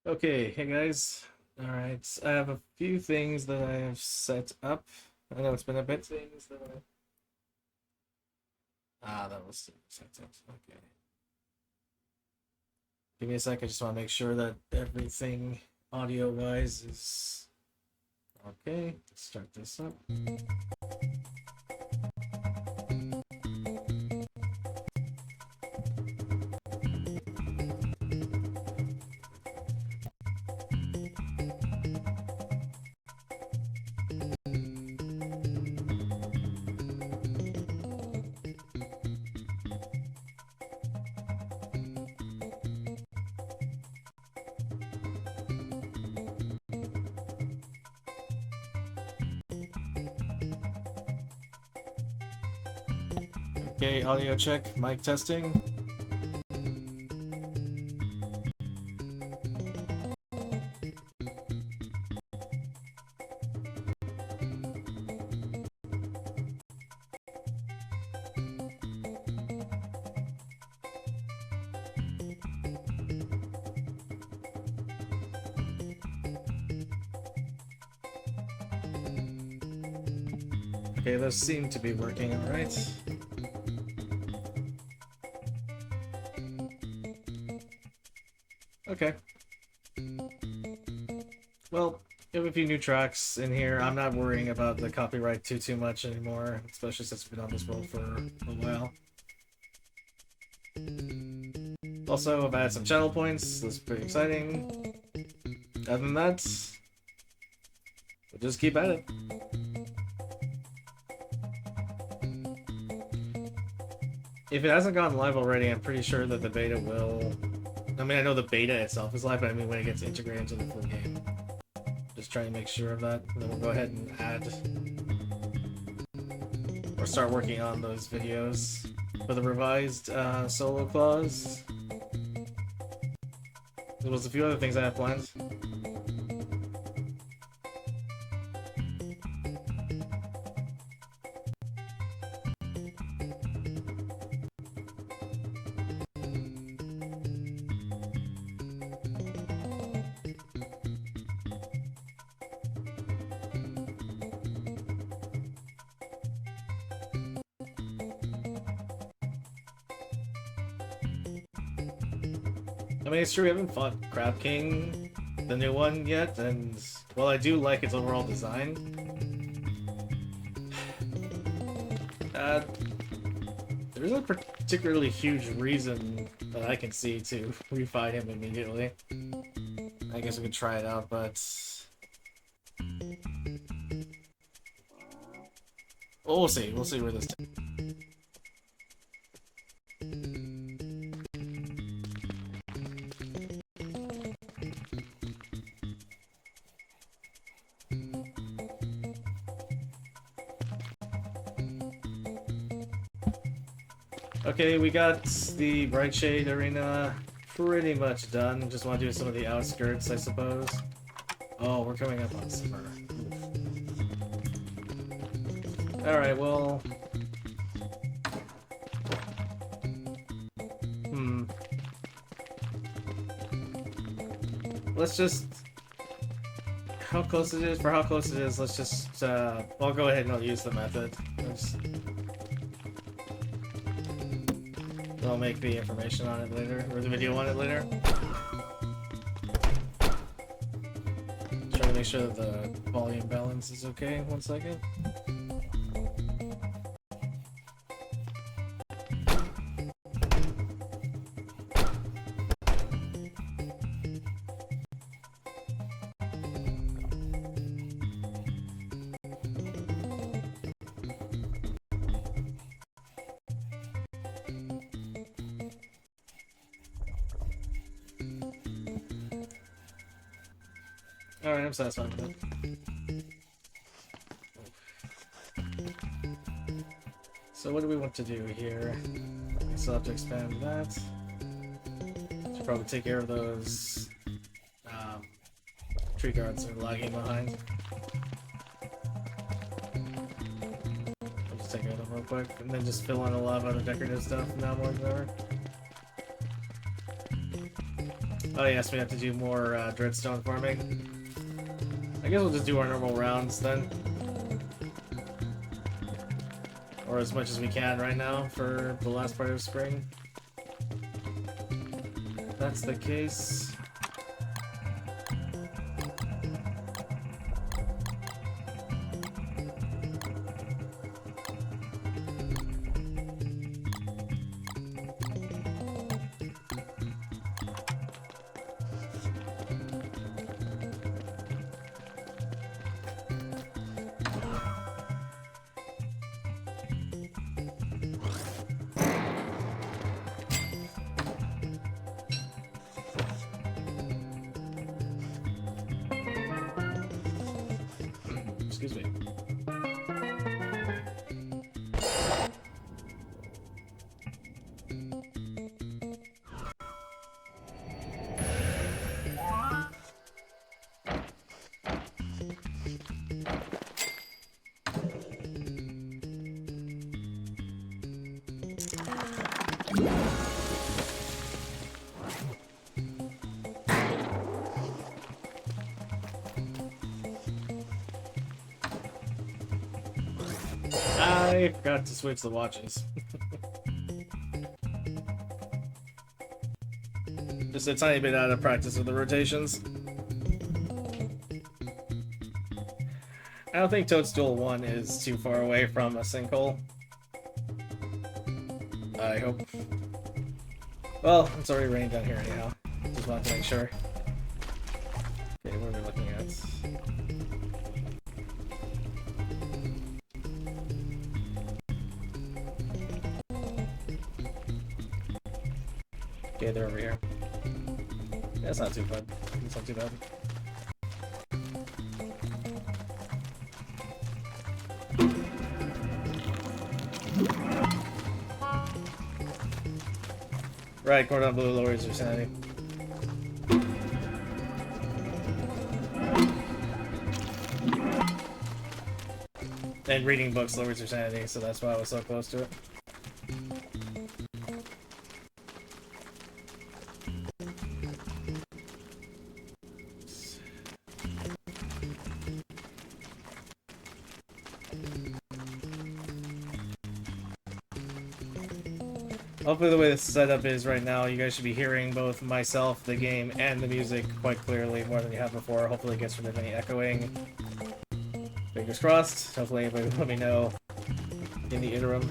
Okay, hey guys. All right, I have a few things that I have set up. I know it's been a bit. Things that that was set up. Okay. Give me a sec. I just want to make sure that everything audio-wise is okay. Let's start this up. Okay, audio check, mic testing. Okay, those seem to be working all right. Okay. Well, we have a few new tracks in here. I'm not worrying about the copyright too much anymore, especially since we've been on this world for a while. Also, I've added some channel points. That's pretty exciting. Other than that, we'll just keep at it. If it hasn't gone live already, I'm pretty sure that the beta will... I mean, I know the beta itself is live, but I mean when it gets integrated into the full game. Just trying to make sure of that, and then we'll go ahead and add... or start working on those videos for the revised solo clause. There was a few other things I had planned. I mean, it's true, we haven't fought Crab King, the new one, yet, and while I do like its overall design, there isn't a particularly huge reason that I can see to refight him immediately. I guess we could try it out, but... well, we'll see. We'll see where this takes. Okay, we got the Bright Shade Arena pretty much done. Just want to do some of the outskirts, I suppose. Oh, we're coming up on summer. Alright, well... Let's just... how close it is? For how close it is, let's just... I'll go ahead and I'll use the method. I'll make the information on it later, or the video on it later. Try to make sure that the volume balance is okay. 1 second. Alright, I'm satisfied with it. So what do we want to do here? I still have to expand that. Should probably take care of those tree guards that are lagging behind. I'll just take care of them real quick, and then just fill in a lot of other decorative stuff now more than ever. Oh yes, we have to do more dreadstone farming. I guess we'll just do our normal rounds then. Or as much as we can right now for the last part of spring. If that's the case. Excuse me. I forgot to switch the watches. Just a tiny bit out of practice with the rotations. I don't think Toadstool 1 is too far away from a sinkhole. I hope. Well, it's already raining down here anyhow. Just wanted to make sure. Okay, what are we looking at? Okay, they're over here. That's not too bad. It's not too bad. Right, cordon bleu lowers your sanity. And reading books lowers your sanity, so that's why I was so close to it. Hopefully the way this setup is right now, you guys should be hearing both myself, the game, and the music quite clearly, more than you have before. Hopefully it gets rid of any echoing. Fingers crossed. Hopefully anybody will let me know in the interim.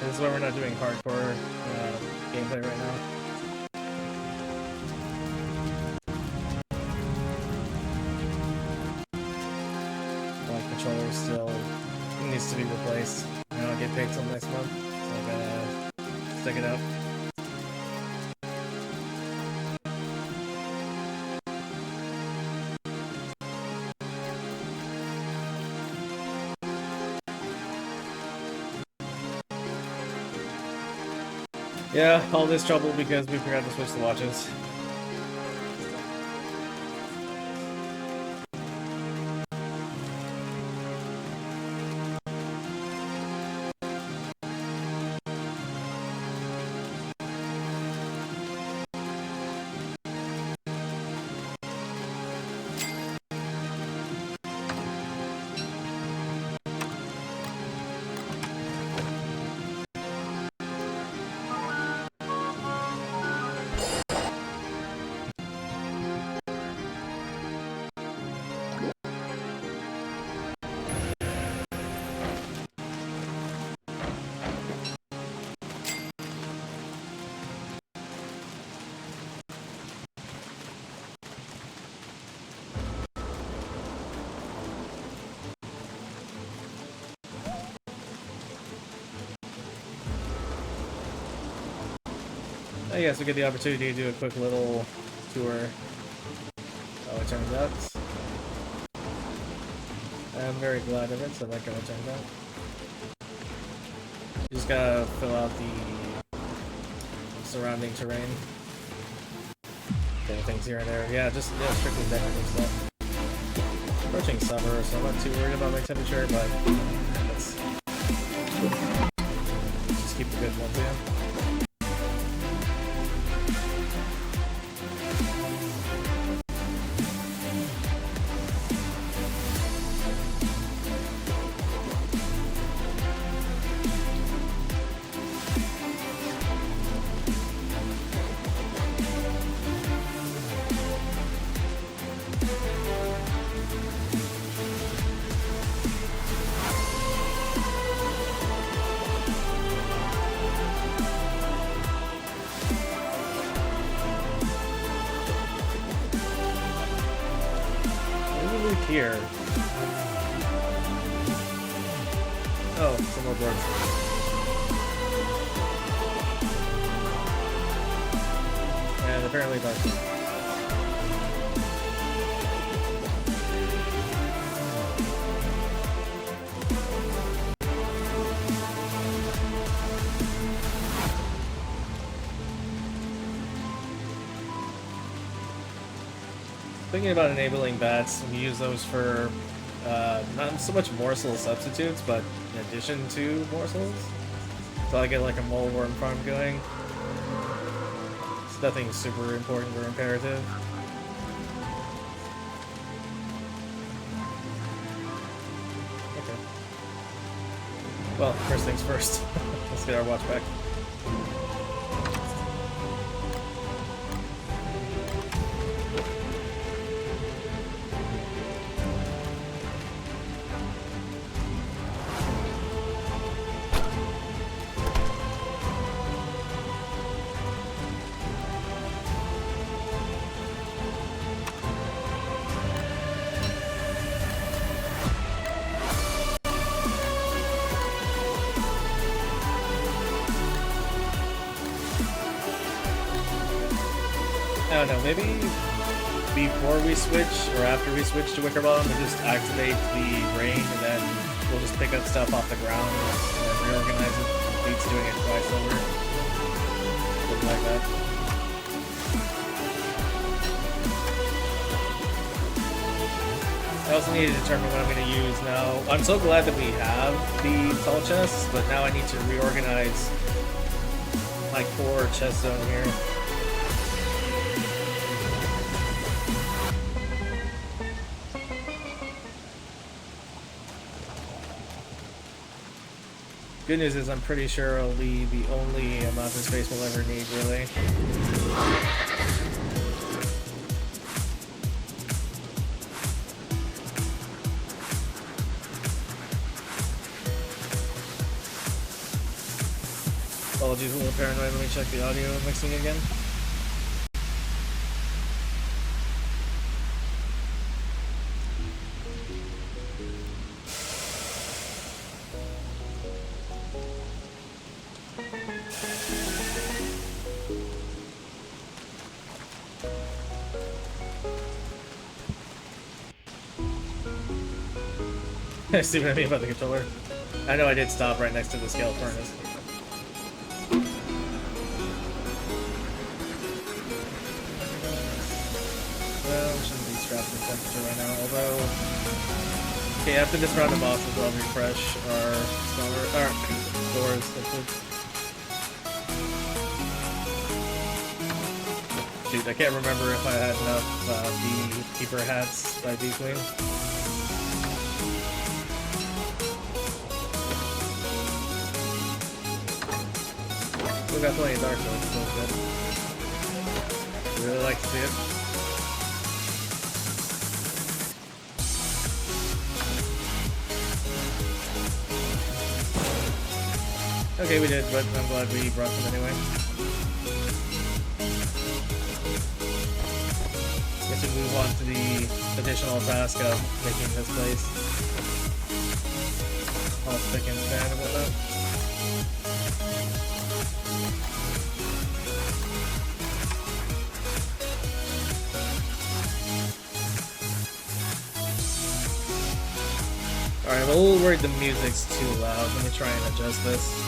This is why we're not doing hardcore gameplay right now. My controller still needs to be replaced. I don't get paid till next month, so I gotta stick it out. Yeah, all this trouble because we forgot to switch the watches. I guess we get the opportunity to do a quick little tour. Oh, it turns out. I'm very glad of it, so I like how it turns out. You just gotta fill out the surrounding terrain. Little things here and there. Yeah, just strictly technical stuff. Approaching summer, so I'm not too worried about my temperature, but let's just keep the good ones in. Here. Oh, some more boards. And apparently dark. Thinking about enabling bats, we use those for not so much morsel substitutes, but in addition to morsels. So I get like a mole worm farm going. It's nothing super important or imperative. Okay. Well, first things first. Let's get our watch back. I don't know, maybe before we switch, or after we switch to Wicker Bottom, we'll just activate the rain, and then we'll just pick up stuff off the ground, and then reorganize it. Beats doing it twice over. Something like that. I also need to determine what I'm going to use now. I'm so glad that we have the tall chests, but now I need to reorganize my core chest zone here. Good news is I'm pretty sure it'll be the only amount of space we'll ever need, really. Apologies, a little paranoid. Let me check the audio mixing again. See what I mean about the controller? I know I did stop right next to the scale furnace. crafting temperature right now, although... Okay, after this round of bosses, I'll refresh our doors. Dude, I can't remember if I had enough Beekeeper hats by B-Queen. Still got plenty of Dark Souls, so good. Really like to see it. Okay, we did, but I'm glad we brought them anyway. Guess we move on to the additional task of making this place all spick and span and whatnot. Alright, I'm a little worried the music's too loud. Let me try and adjust this.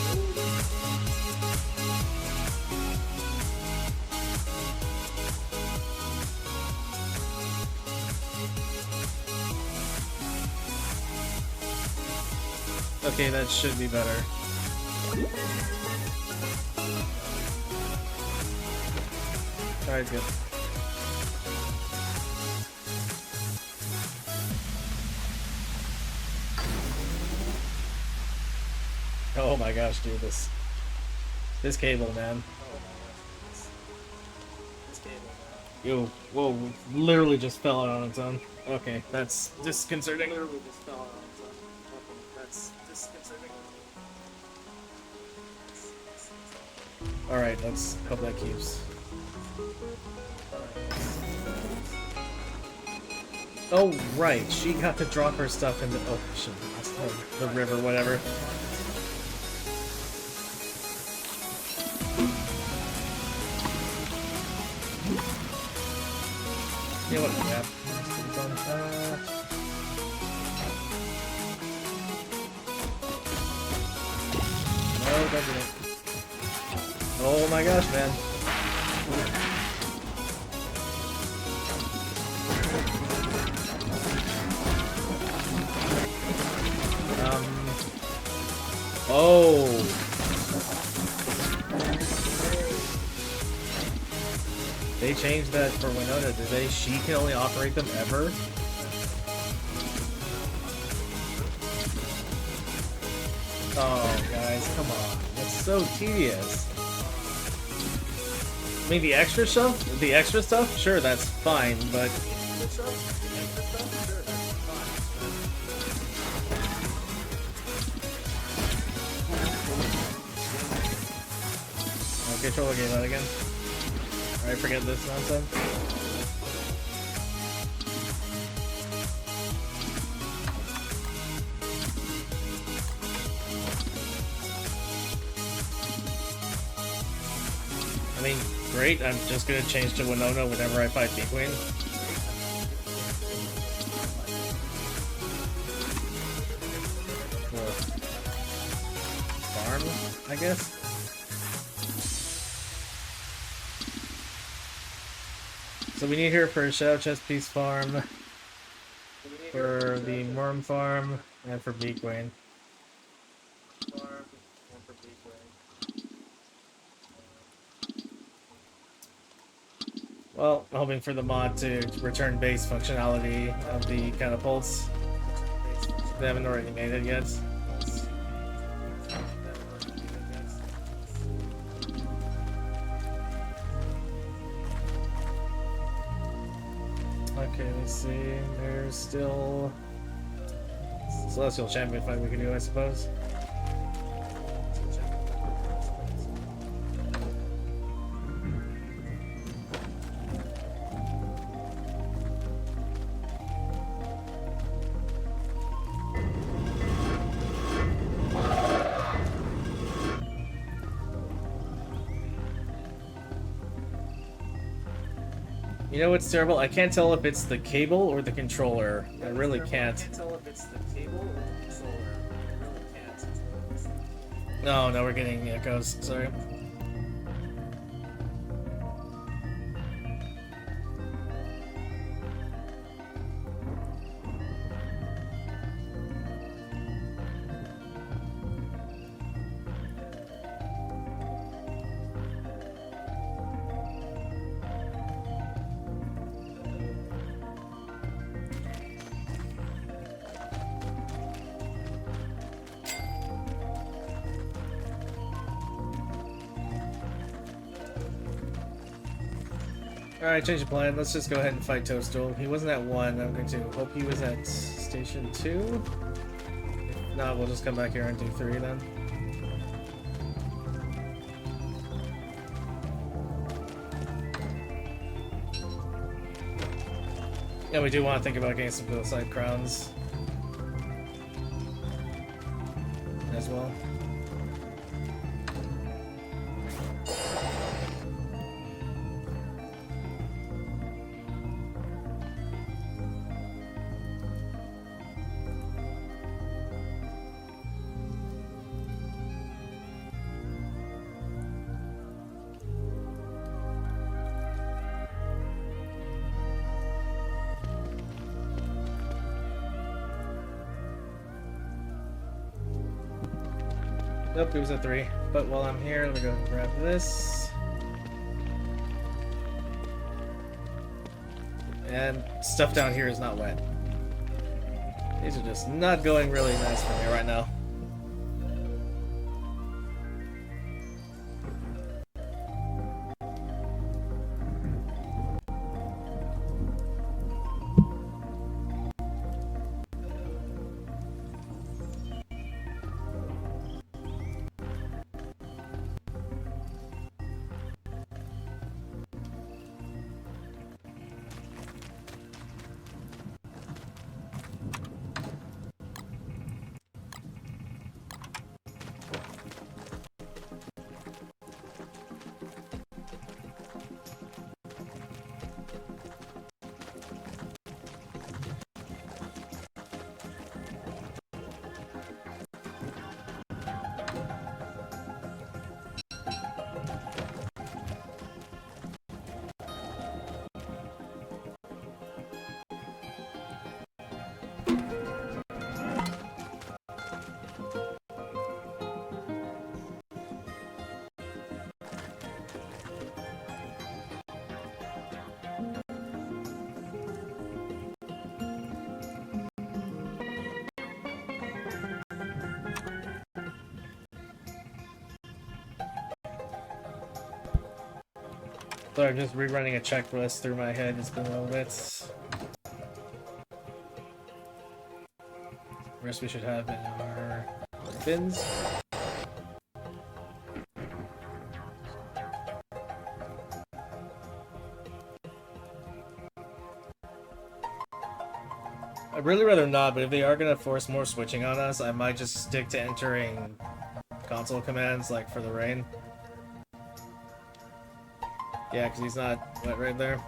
Okay, that should be better. Alright, good. Oh my gosh, dude, this cable, man. Yo, whoa, literally just fell out on its own. Okay, that's disconcerting. Literally just fell out on its own. Okay, that's disconcerting. Alright, let's hope that keeps. Oh, right, she got to drop her stuff in the ocean. The river, whatever. Yeah, what? Yeah. No, don't do it. Oh my gosh, man. Oh. They changed that for Winona, did they? She can only operate them ever? Oh, guys, come on. That's so tedious. I mean, the extra stuff? Sure, that's fine, but... Okay, controller game out again. Alright, forget this nonsense. I mean, great, I'm just gonna change to Winona whenever I fight B-Queen. Farm, I guess? So we need her for Shadow Chest Piece Farm, for the Worm Farm, and for B-Queen. Well, I'm hoping for the mod to return base functionality of the catapults. They haven't already made it yet. Okay, let's see. There's still Celestial Champion fight we can do, I suppose. You know what's terrible? I can't tell if it's the cable or the controller. I really can't. I can't tell if it's the cable or the controller. I really can't. No, no, we're getting echoes. Sorry. Alright, change the plan. Let's just go ahead and fight Toadstool. He wasn't at 1. I'm going to hope he was at Station 2. No, we'll just come back here and do 3 then. Yeah, we do want to think about getting some hillside crowns as well. Nope, it was a 3. But while I'm here, let me go and grab this. And stuff down here is not wet. These are just not going really nice for me right now. Sorry, I'm just rerunning a checklist through my head. It's been a little bit. Rest we should have in our bins. I'd really rather not, but if they are going to force more switching on us, I might just stick to entering console commands, like for the rain. Yeah, because he's not wet right there.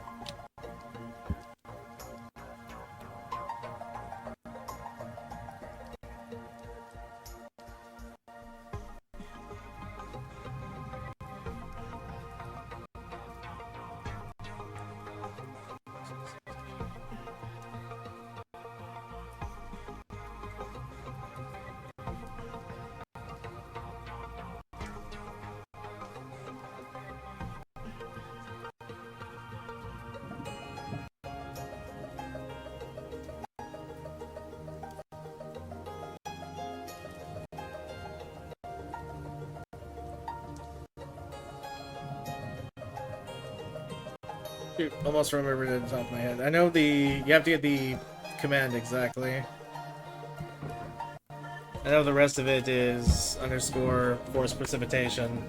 Almost remembered it off the top of my head. I know you have to get the command exactly. I know the rest of it is underscore force precipitation.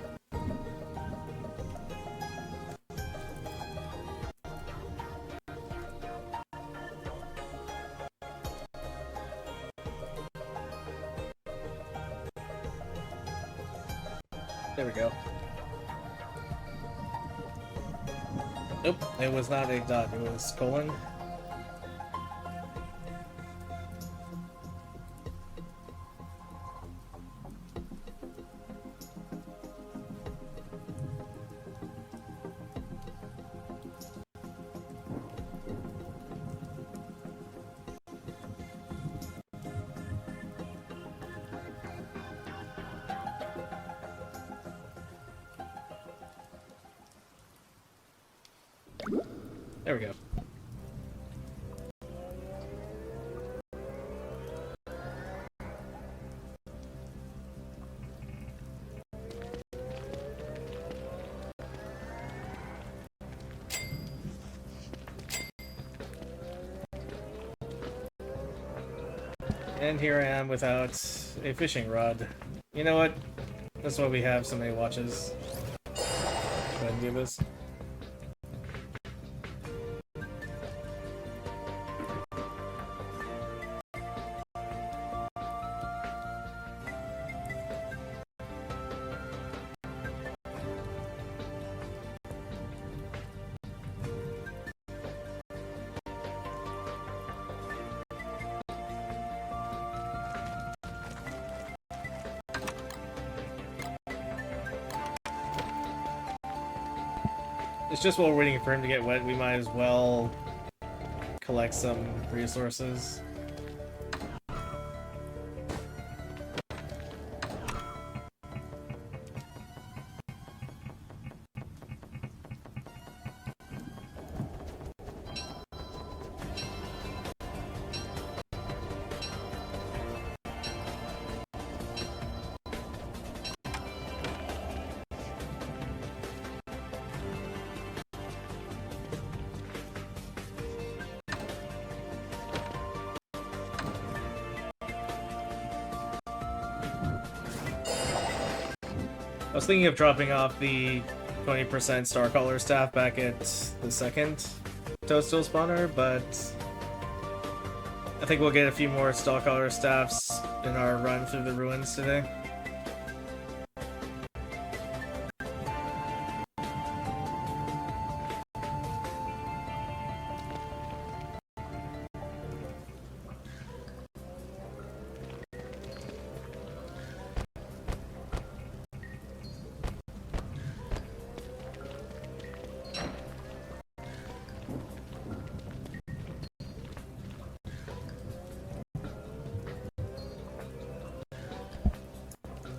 There we go. Nope, it was not a dot, it was colon. There we go. And here I am without a fishing rod. You know what? That's why we have so many watches. Go ahead and do this. It's just while we're waiting for him to get wet, we might as well collect some resources. I was thinking of dropping off the 20% Starcaller staff back at the second Toadstool spawner, but I think we'll get a few more Starcaller staffs in our run through the ruins today.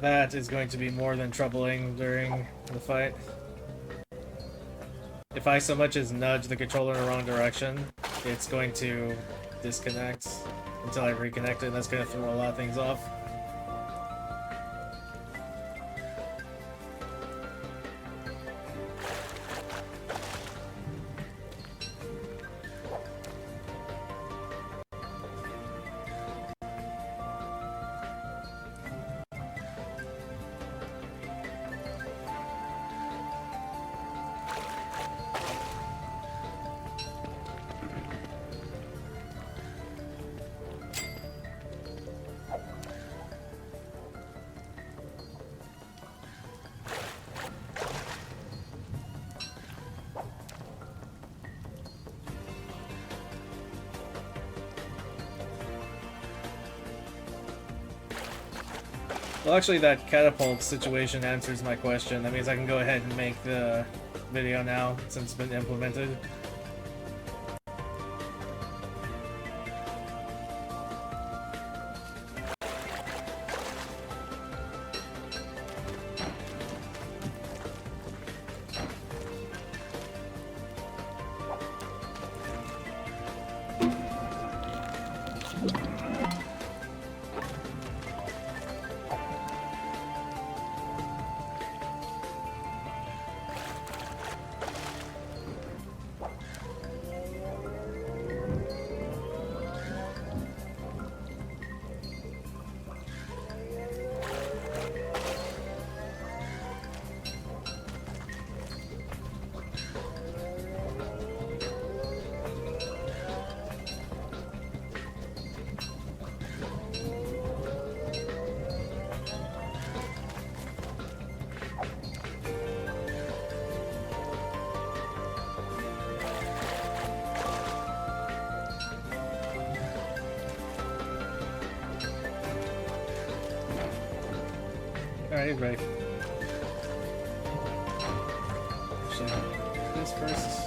That is going to be more than troubling during the fight. If I so much as nudge the controller in the wrong direction, it's going to disconnect until I reconnect it, and that's going to throw a lot of things off. Well, actually, that catapult situation answers my question. That means I can go ahead and make the video now, since it's been implemented. Alright, he's ready. Actually, this first.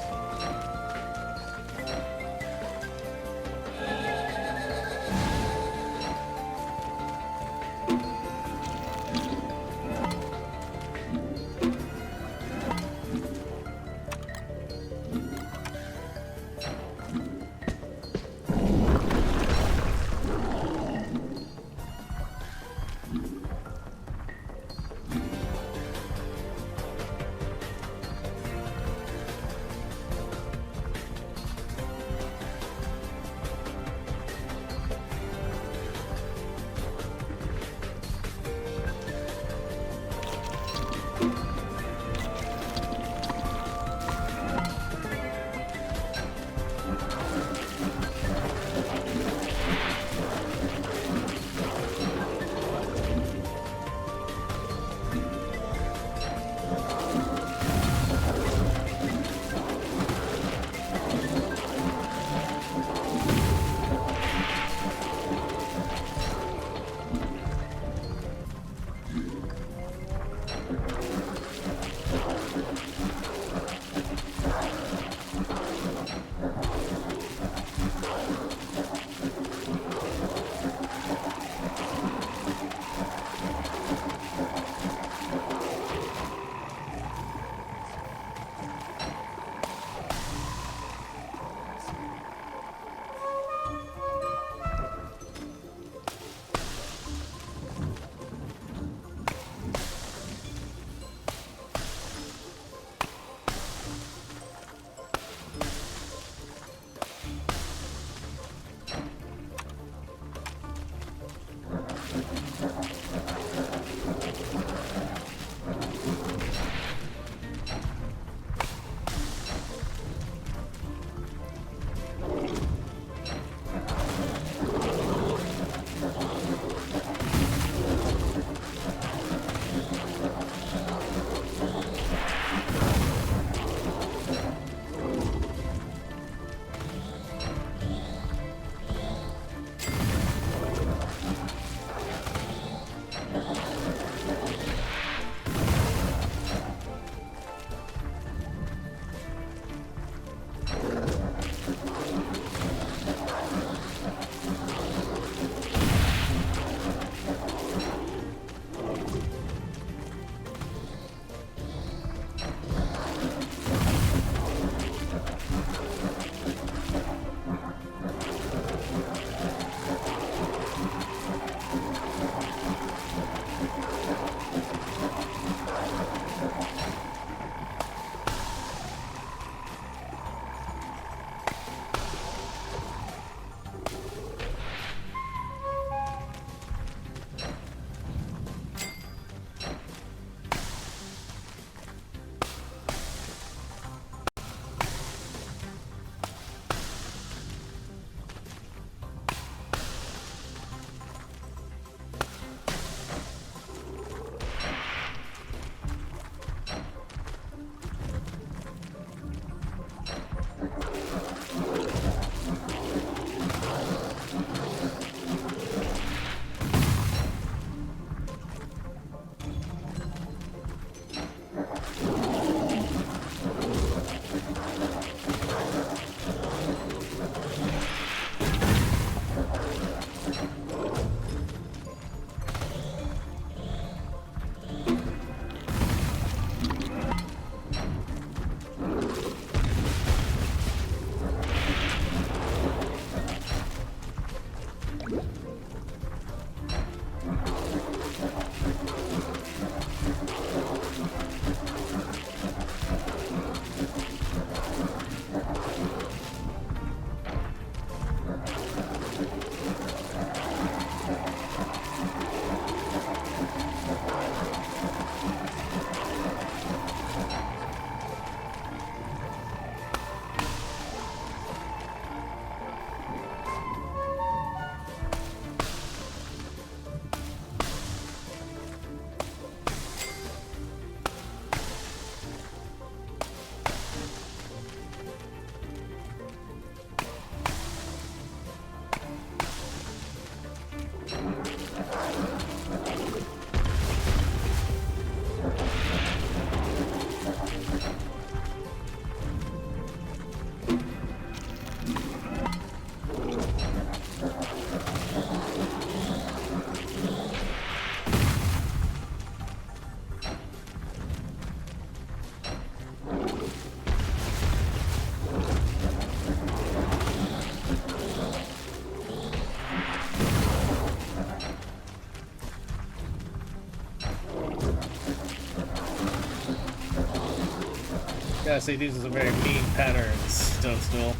Yeah, see, these are some very mean patterns, Toadstool.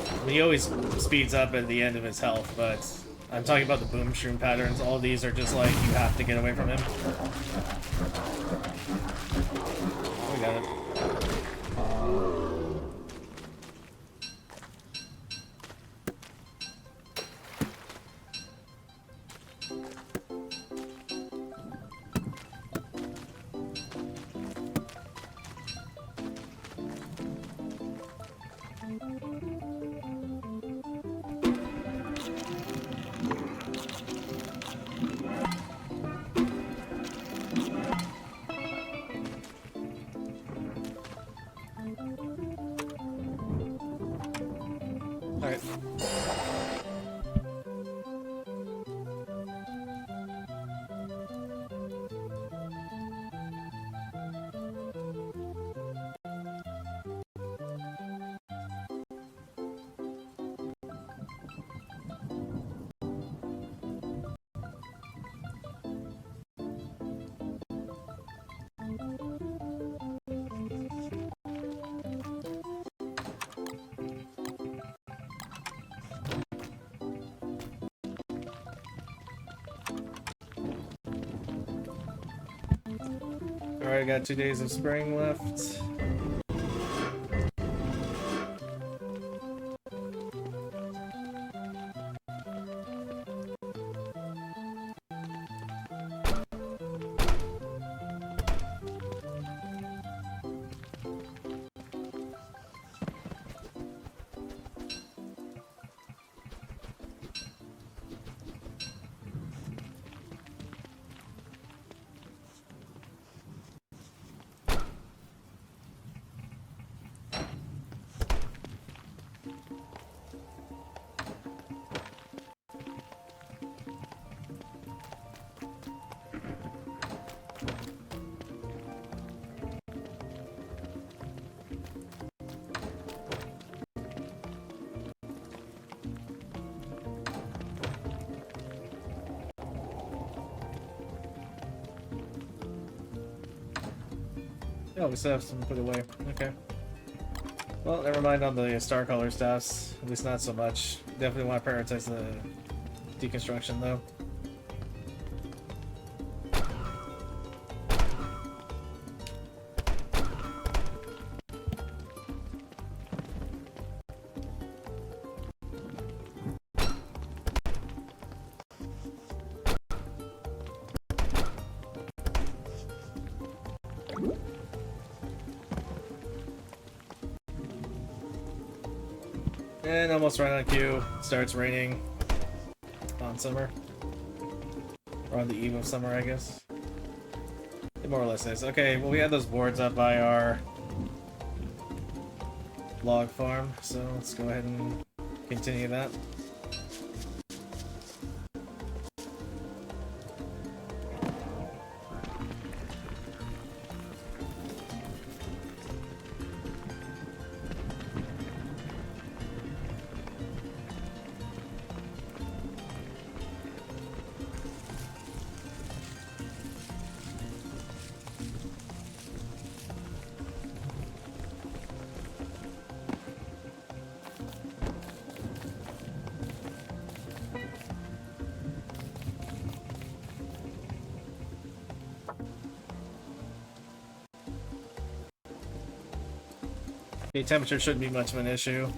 I mean, he always speeds up at the end of his health, but I'm talking about the boom shroom patterns. All these are just like, you have to get away from him. We got it. Alright. Alright, I got 2 days of spring left. Oh, we still have some put away. Okay. Well, never mind on the star color staffs. At least not so much. Definitely want to prioritize the deconstruction, though. And almost right on cue, starts raining on summer. Or on the eve of summer, I guess. It more or less is. Okay, well we had those boards up by our log farm, so let's go ahead and continue that. Okay, temperature shouldn't be much of an issue.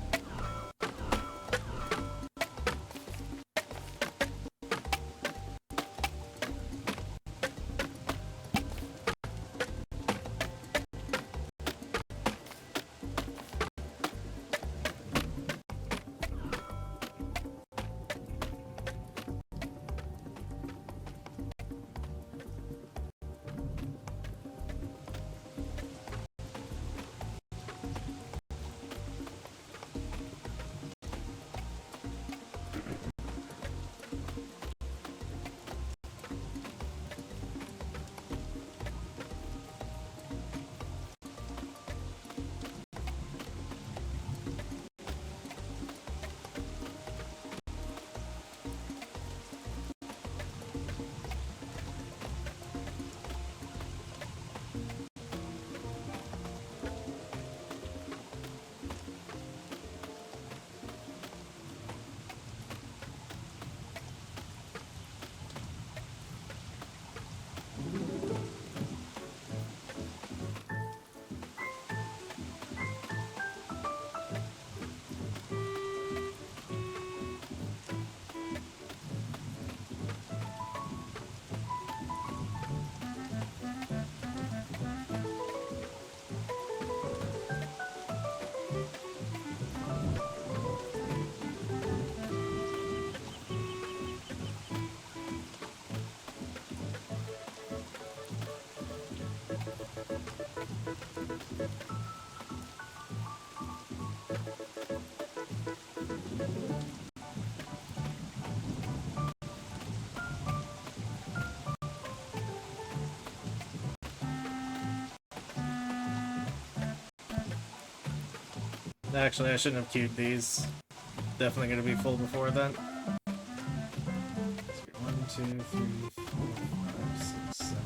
Actually, I shouldn't have queued these. Definitely gonna be full before then. 1, 2, 3, 4, 5, 6, 7.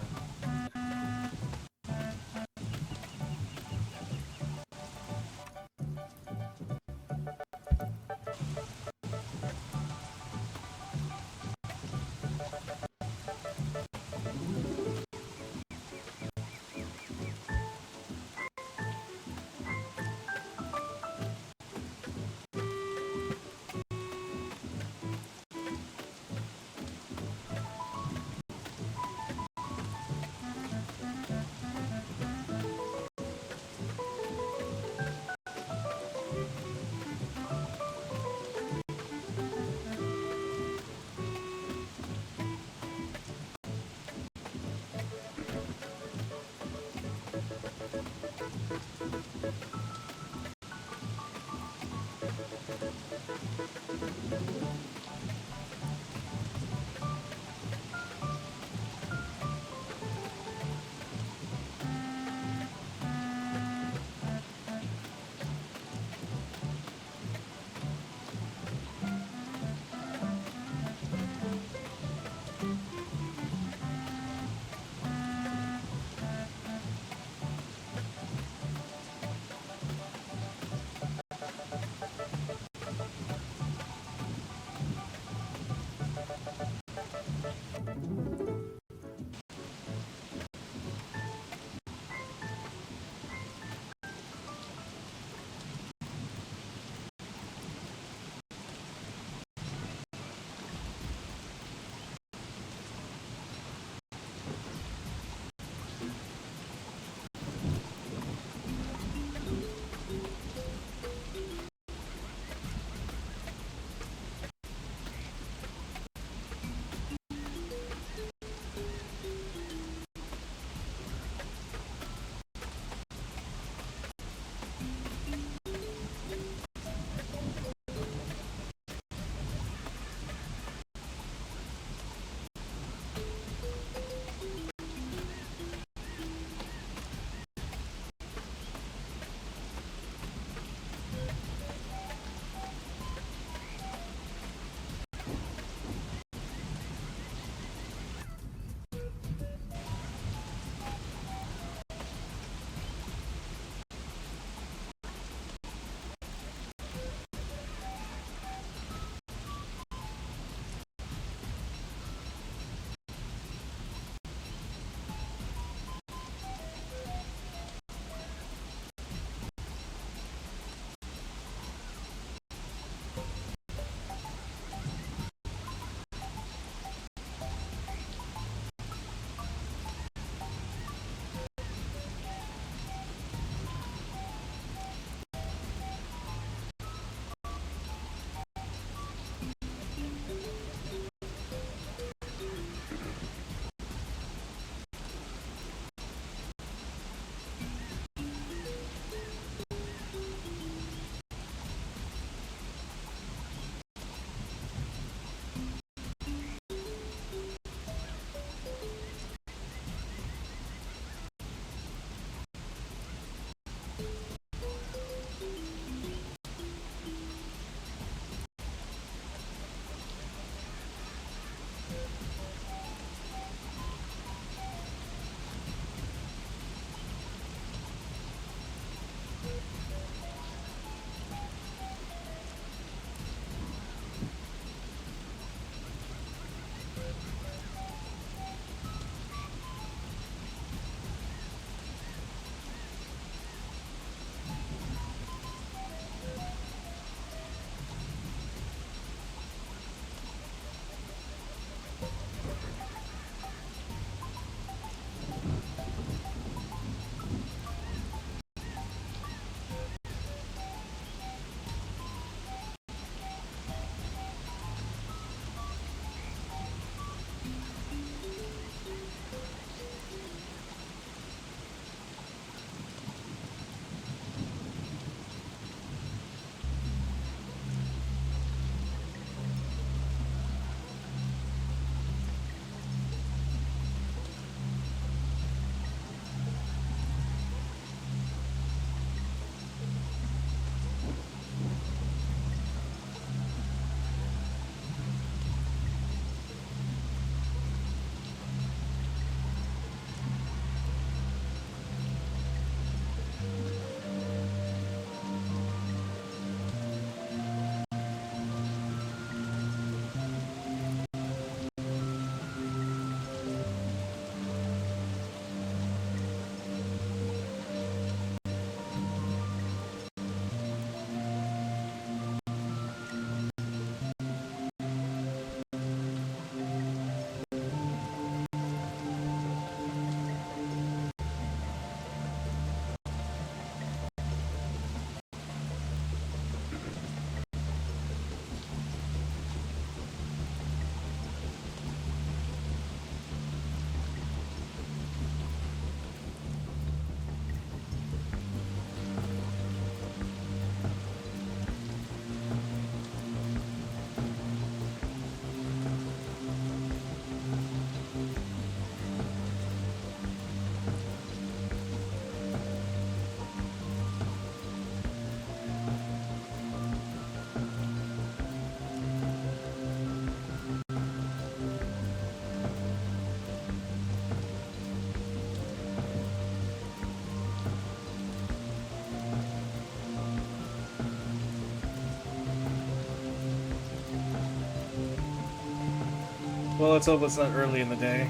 Well, let's hope it's not early in the day.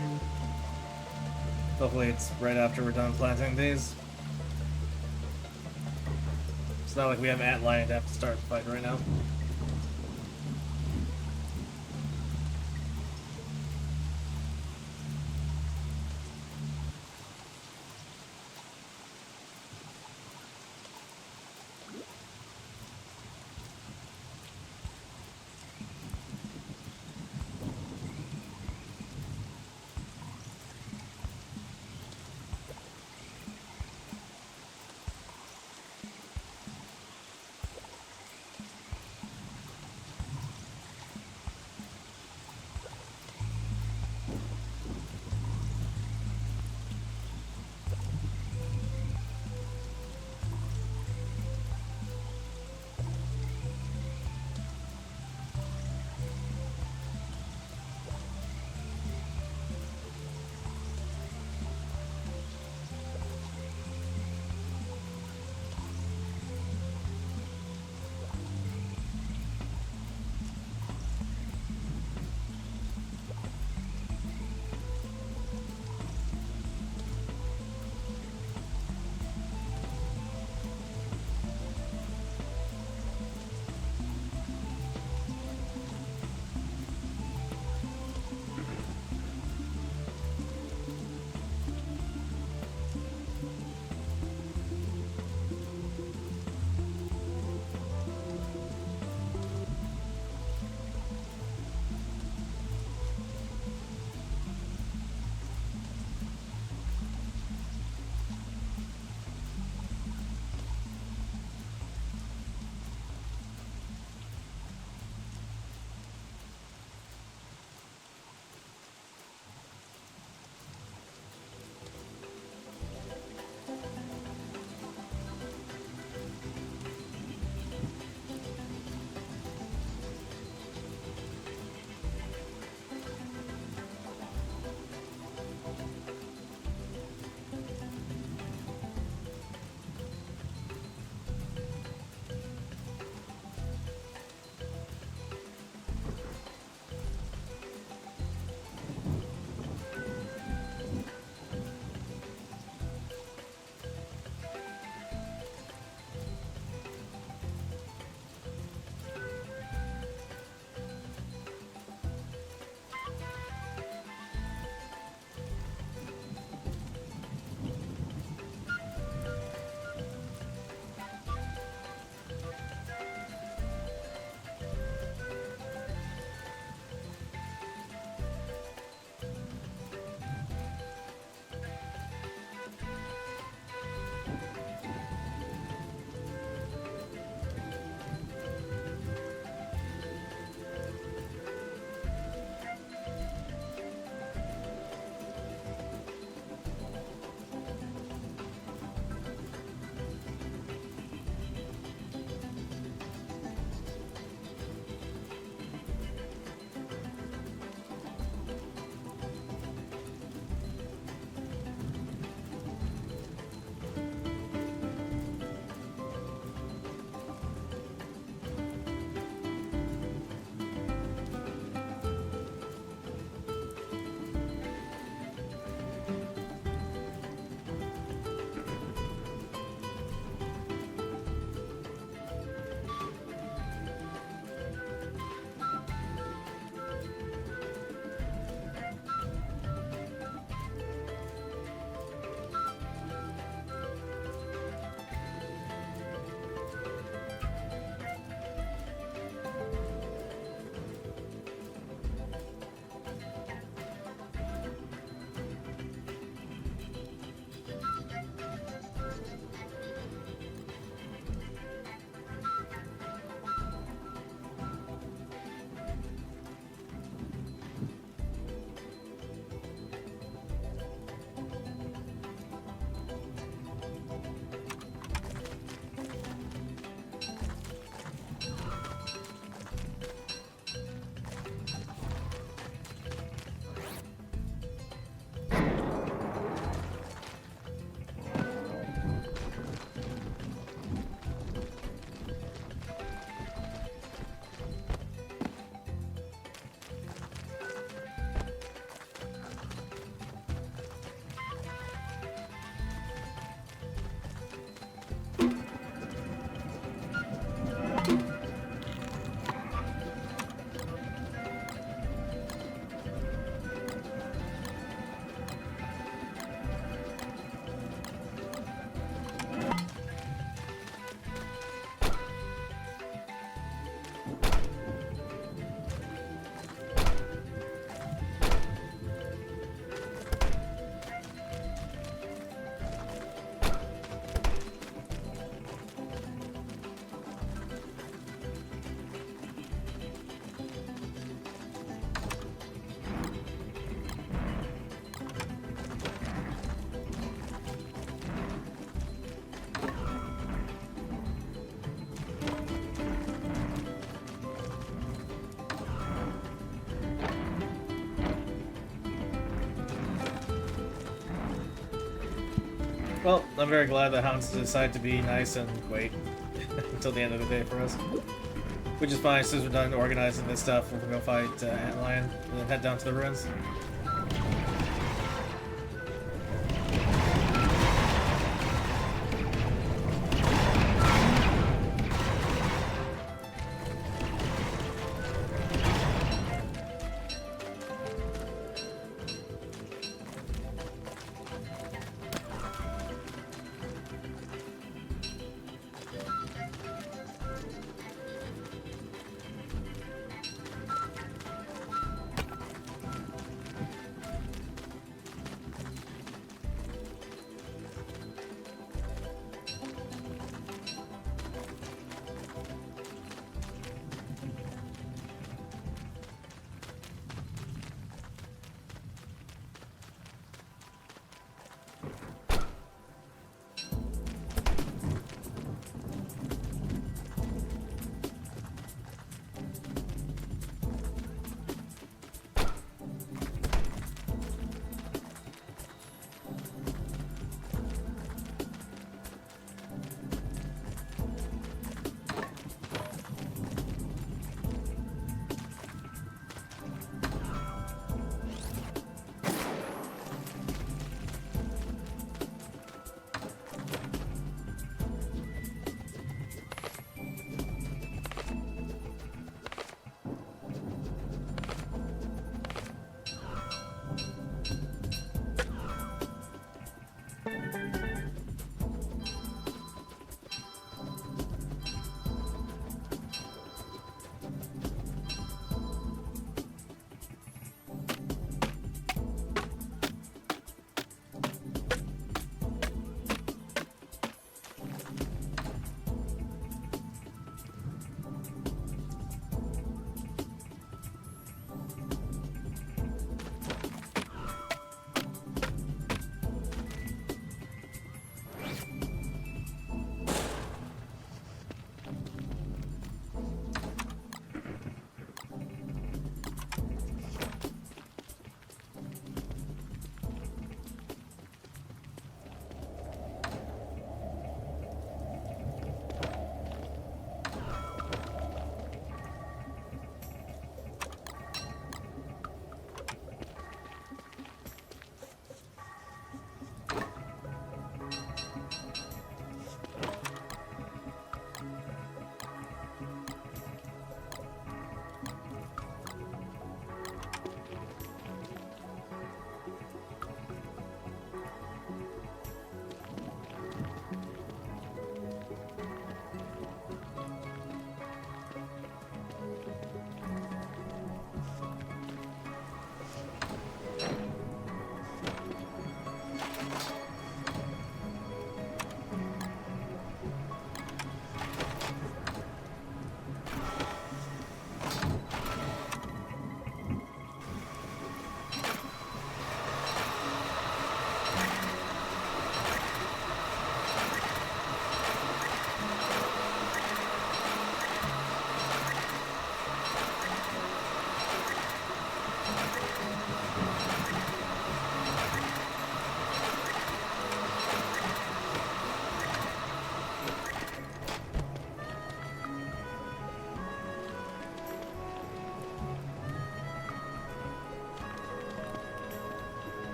Hopefully it's right after we're done planting these. It's not like we have antlion to have to start the fight right now. Well, I'm very glad that Hans decided to be nice and wait until the end of the day for us. Which is fine, since we're done organizing this stuff, we'll go fight Antlion and then head down to the ruins.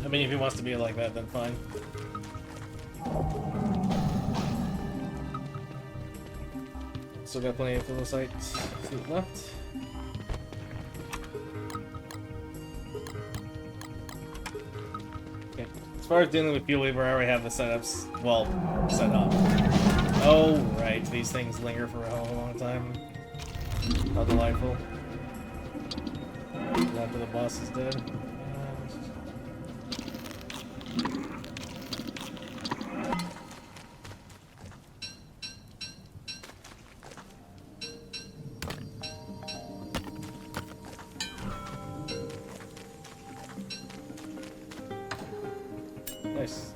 I mean, if he wants to be like that, then fine. Still got plenty of fuel sites left. Okay. As far as dealing with fuel lever, I already have the setups, well, set up. Oh, right, these things linger for a hell of a long time. How delightful. After the boss is dead. Nice.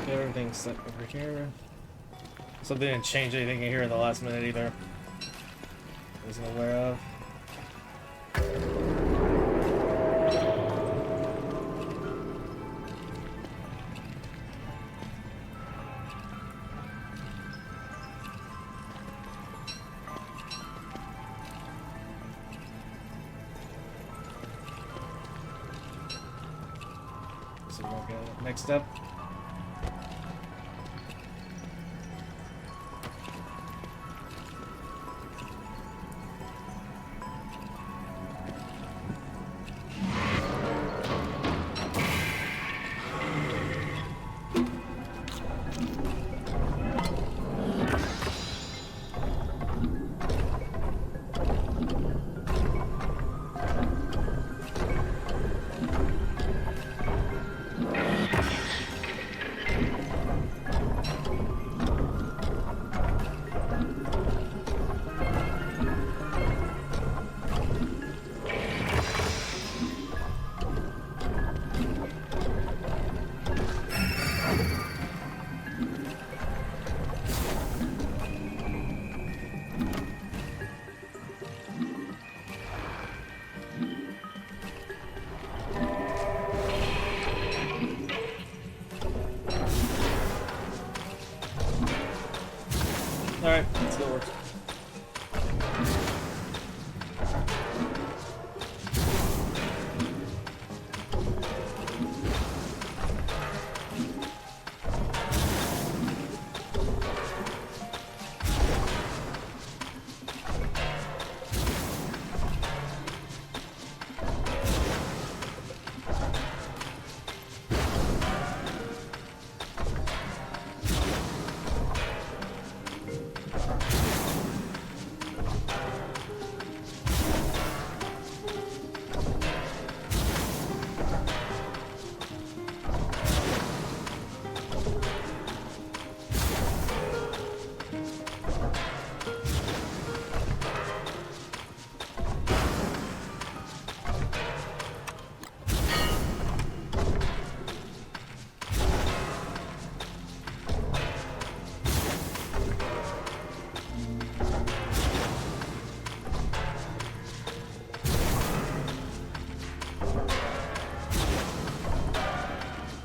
Everything's set over here. So they didn't change anything in here in the last minute either. I wasn't aware of. So we'll get next up. Alright, let's go work.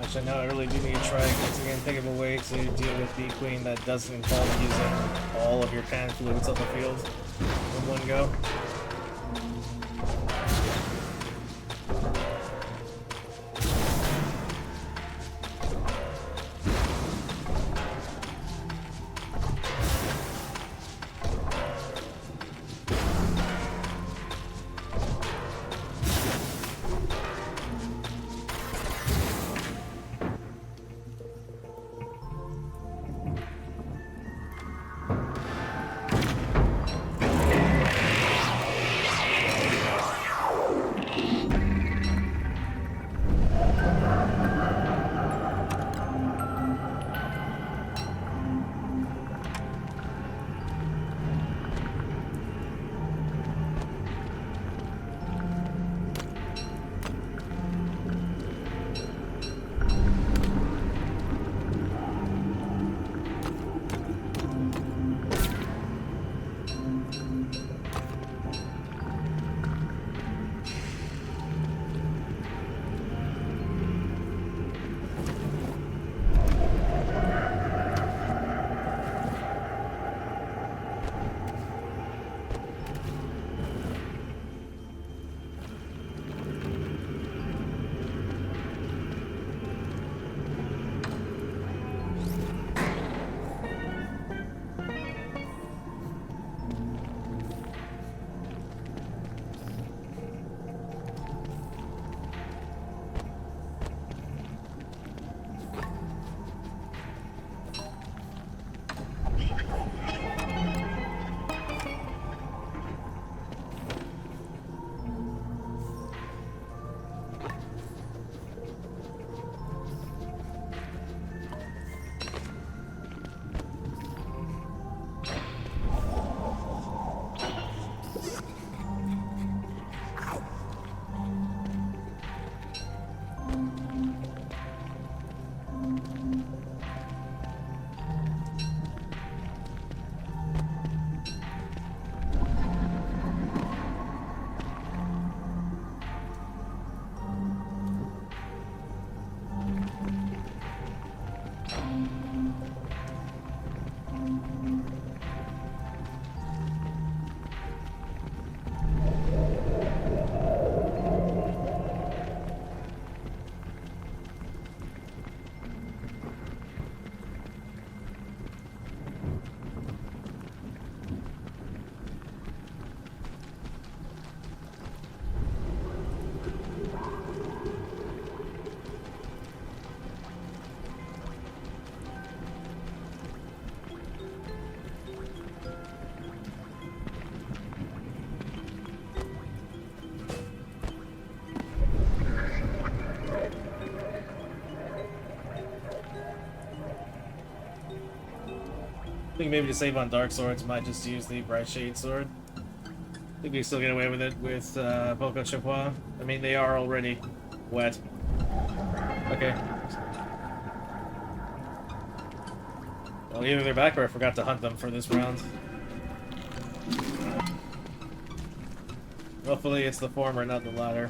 Actually, no, I really do need to try once again think of a way to deal with the queen that doesn't involve using all of your pan fluids on the field in one go. think maybe to save on dark swords, might just use the bright shade sword. I think we still get away with it with Poco Chapois. I mean, they are already wet. Okay. Well, either they're back or I forgot to hunt them for this round. Hopefully it's the former, not the latter.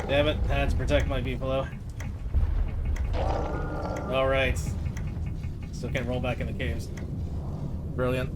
Damn it, I had to protect my beefalo. Alright. Still can't roll back in the caves. Brilliant.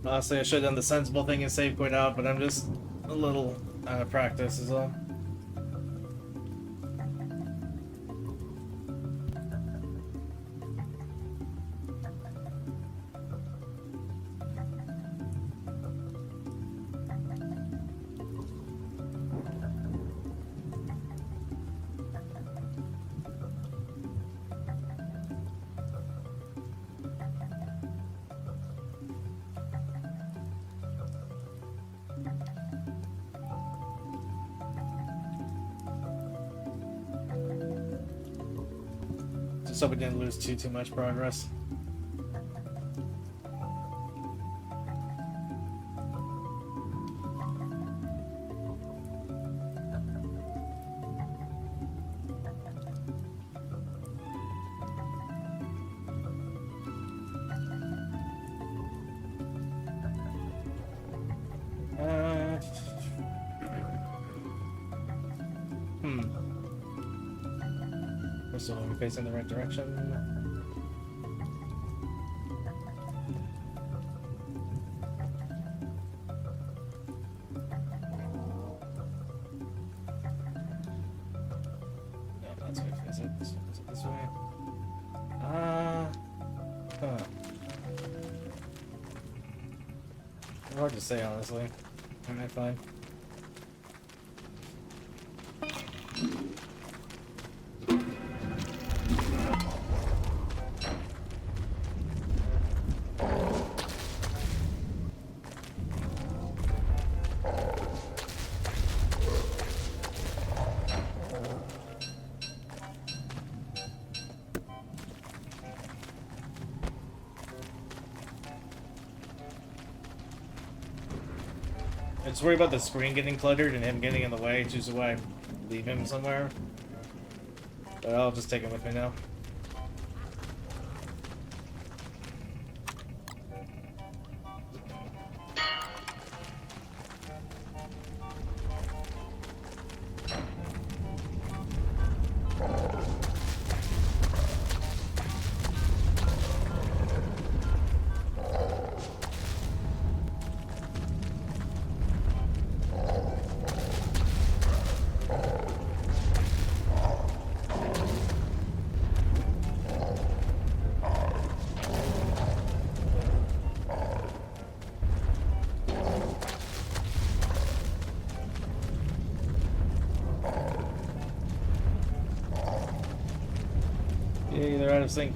Honestly, I should have done the sensible thing and save quit out, but I'm just a little out of practice as well. Just hope we didn't lose too much progress. So I'm facing the right direction. No, that's right. Is it this way? Hard to say, honestly. Alright, fine. I just worry about the screen getting cluttered and him getting in the way, which is why I leave him somewhere. But I'll just take him with me now. Yeah, they're out of sync.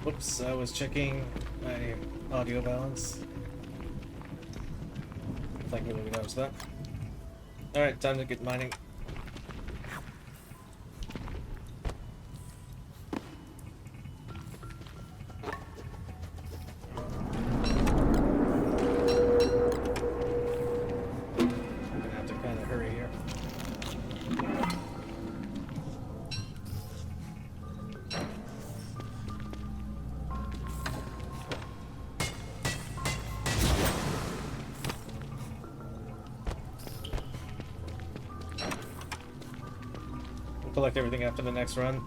Whoops, I was checking my audio balance. Thank you, that was that. Alright, time to get mining. I'm gonna have to kind of hurry here. Collect everything after the next run.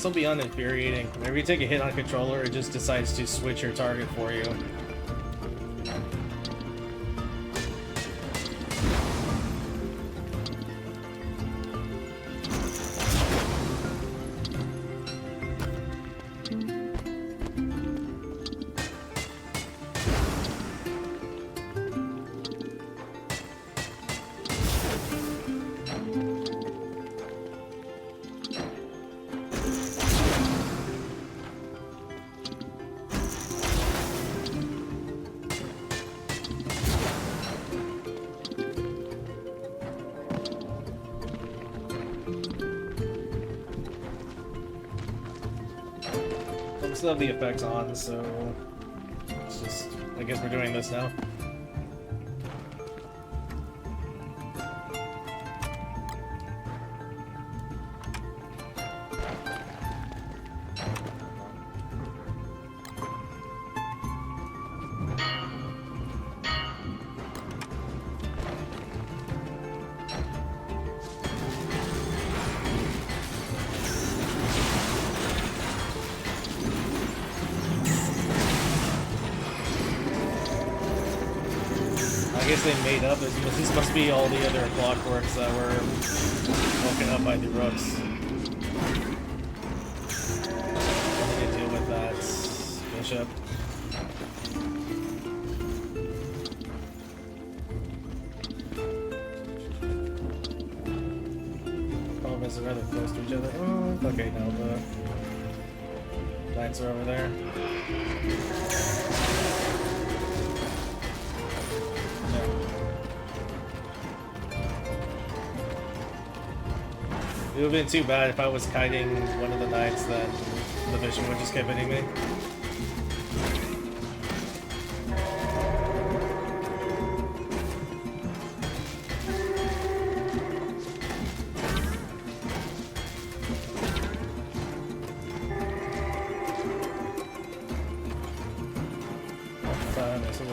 still beyond infuriating. Whenever you take a hit on a controller, it just decides to switch your target for you. Still have the effects on, so it's just, I guess we're doing this now. I guess they made up. This must be all the other clockworks that were woken up by the rooks. What do you deal with that, Bishop? Problem is they're rather close to each other. Oh, okay, now the knights are over there. It would have been too bad if I was kiting one of the knights that the bishop would just keep hitting me.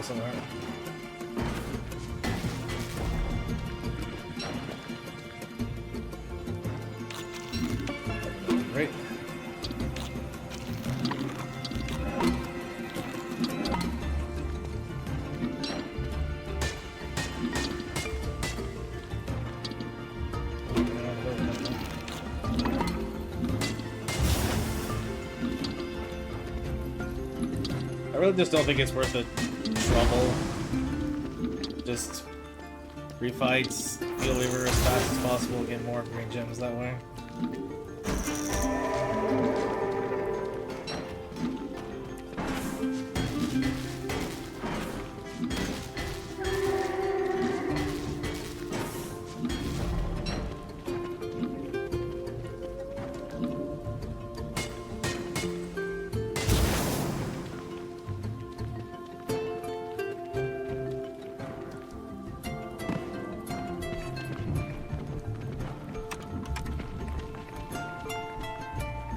Somewhere. Great. I really just don't think it's worth the trouble. Just refights, heal river as fast as possible, get more green gems that way.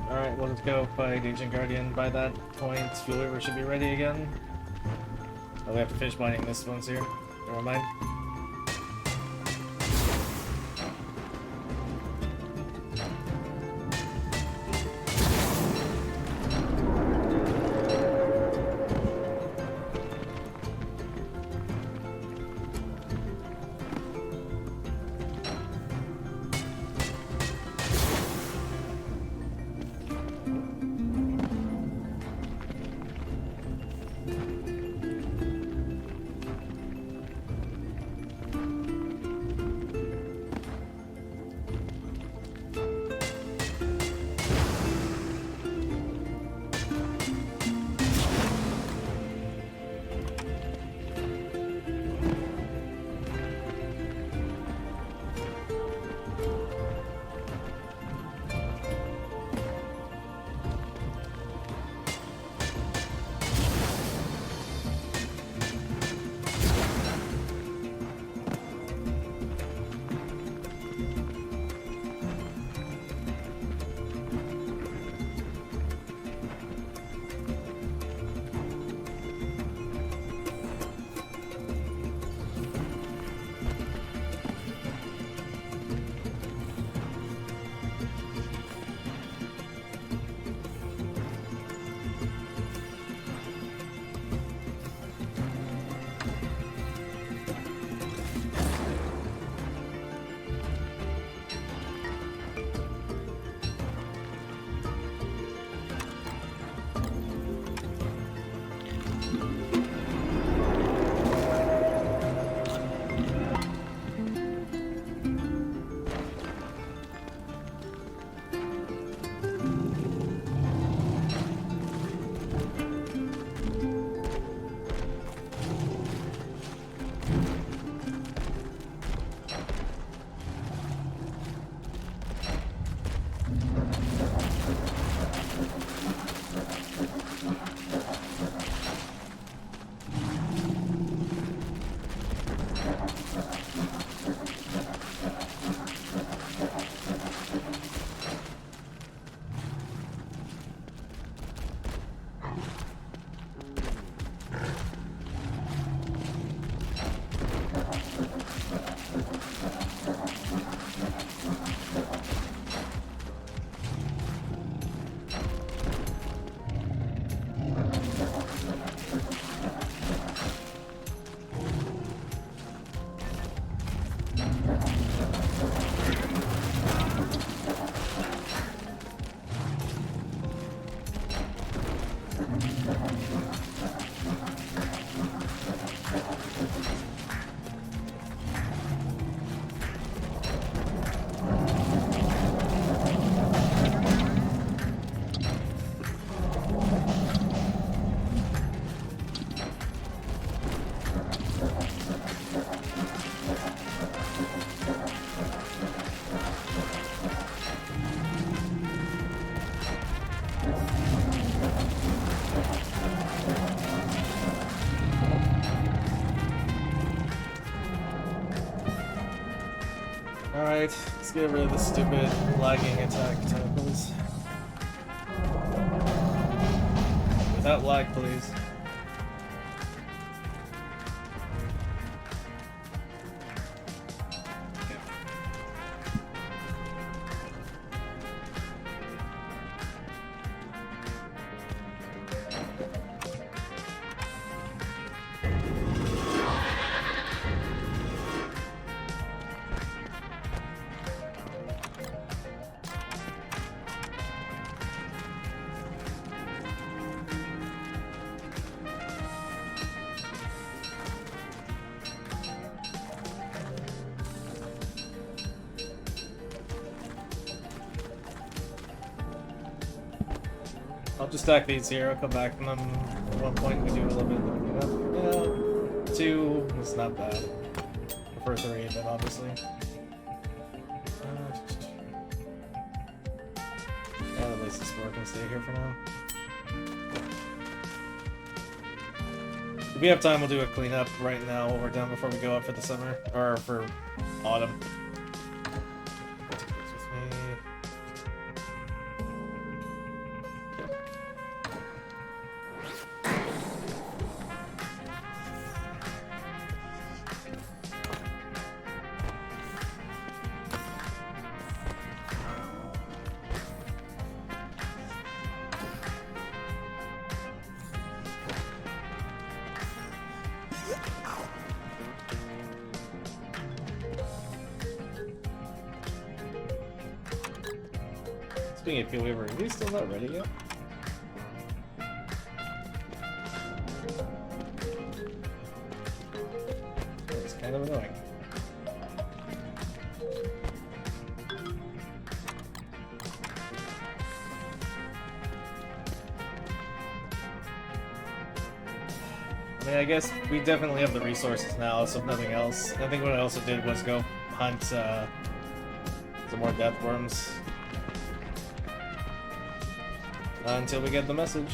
Alright, well, let's go fight Agent Guardian. By that point, Fuel River should be ready again. Oh, we have to finish mining this one's here. Never mind. Alright, let's get rid of this stupid lagging attack tentacles. Without lag, please. I'll just stack these here, I'll come back from them at one point we do a little bit of, 2, it's not bad. Prefer 3, but obviously. Yeah, at least this 4 can stay here for now. If we have time, we'll do a cleanup right now while we're done before we go out for the summer, or for autumn. Speaking of Peel Weaver, are these still not ready yet? It's kind of annoying. I mean, I guess we definitely have the resources now, so if nothing else. I think what I also did was go hunt some more death worms. Until we get the message.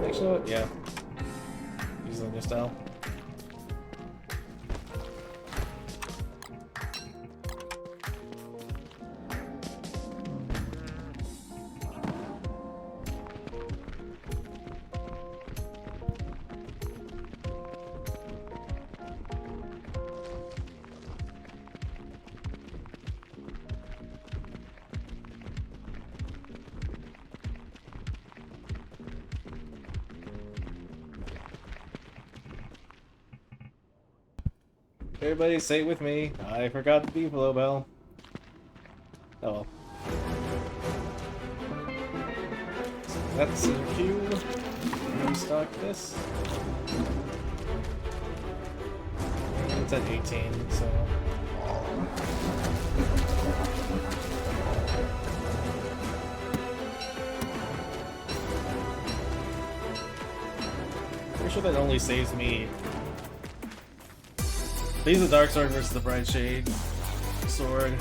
Actually, what? Yeah. Use the new style. Everybody say it with me. I forgot the Beefalo Bell. Oh well. So that's a queue. Restock this. It's at 18, so. Pretty sure that only saves me. These are the Dark Sword versus the Bright Shade sword.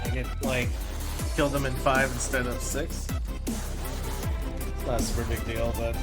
I get, like, killed them in 5 instead of 6. It's not a super big deal, but...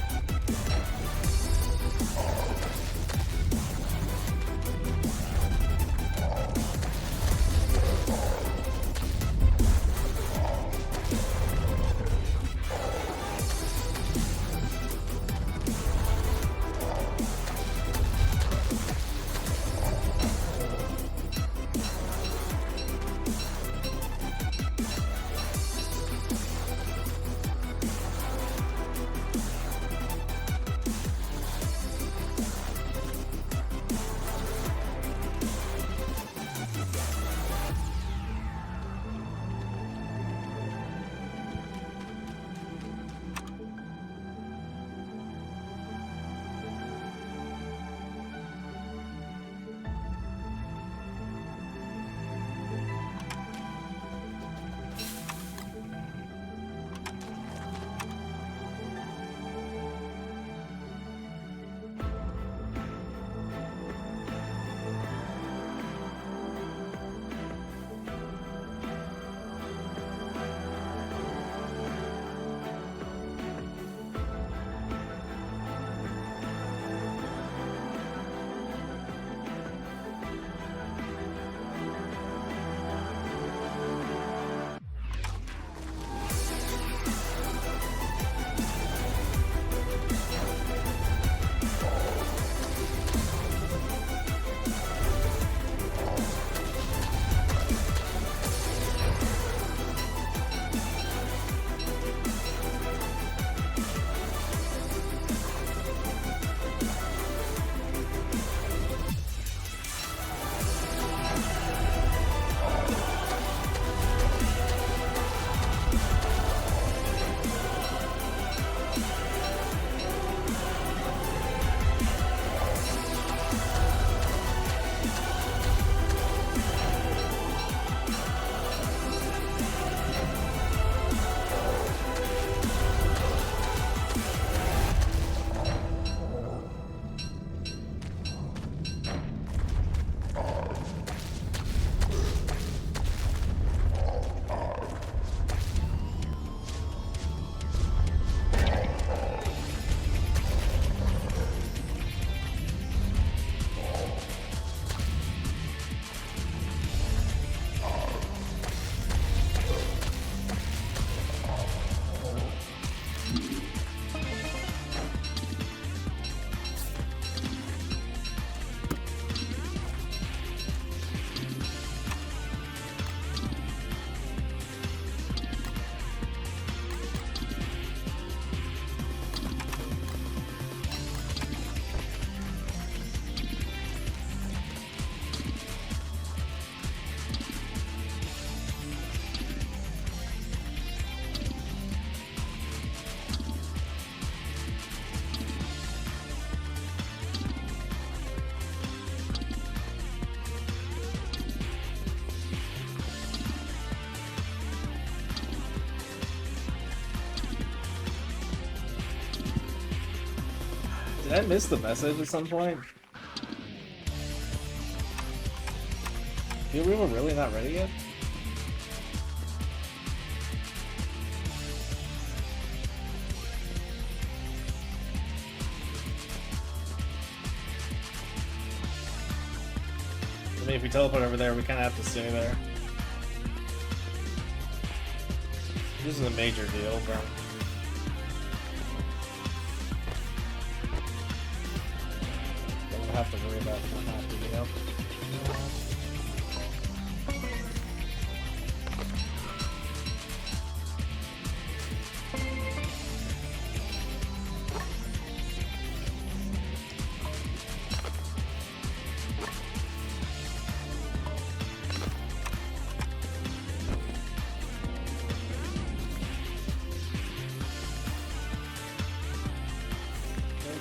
Did I miss the message at some point? We were really not ready yet? I mean, if we teleport over there, we kind of have to stay there. This is a major deal, bro. Don't have to worry about it. Don't have to, you know?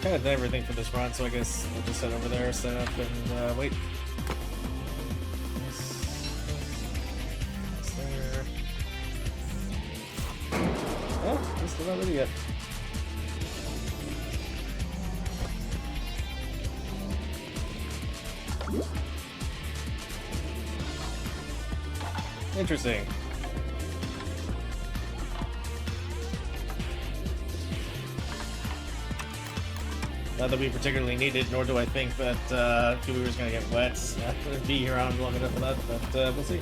Kind of done everything for this run, so I guess we'll just head over there, set up, and wait. It's there. Oh, we're still not ready yet. Interesting. Not that we particularly need it, nor do I think that Kiwi was going to get wet. I'm going to be here on long enough for that, but we'll see.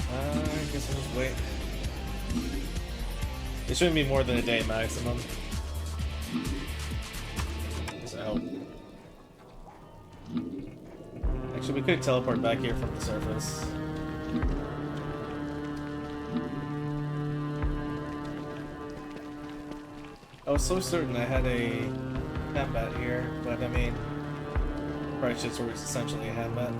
I guess we'll just wait. It shouldn't be more than a day maximum. So. Actually, we could teleport back here from the surface. I was so certain I had a handbat here, but I mean, probably shit where it's essentially a handbat.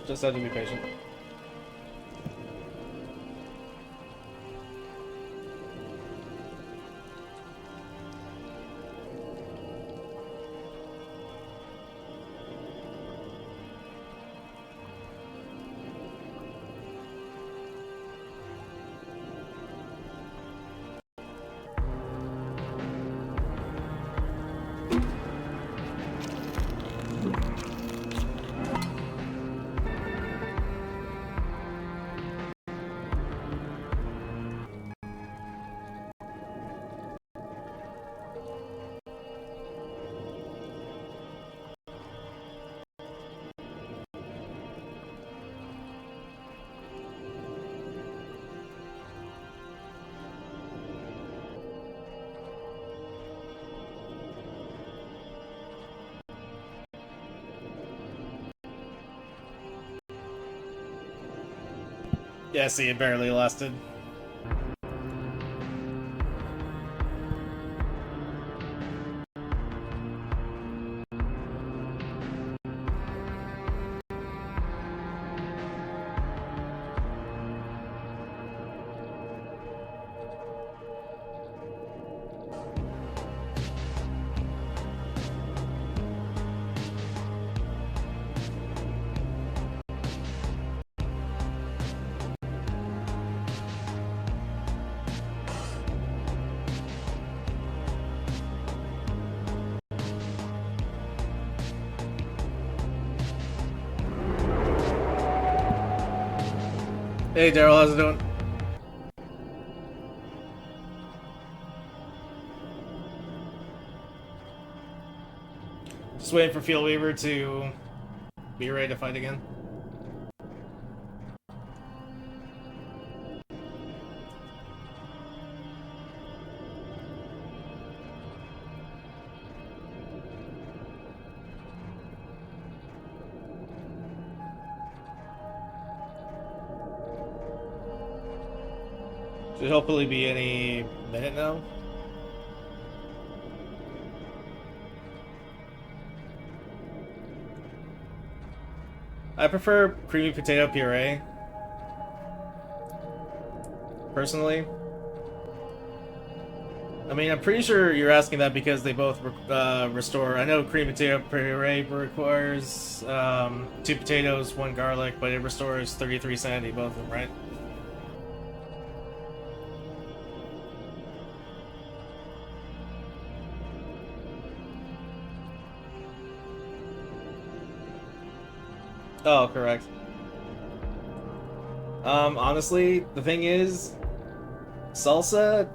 Just had to be patient. Yeah, see, it barely lasted. Hey Daryl, how's it doing? Just waiting for Field Weaver to be ready to fight again. Should hopefully be any minute now. I prefer creamy potato puree, personally. I mean, I'm pretty sure you're asking that because they both restore. I know cream potato puree requires 2 potatoes, 1 garlic, but it restores 33 sanity, both of them, right? Oh, correct. Honestly, the thing is, salsa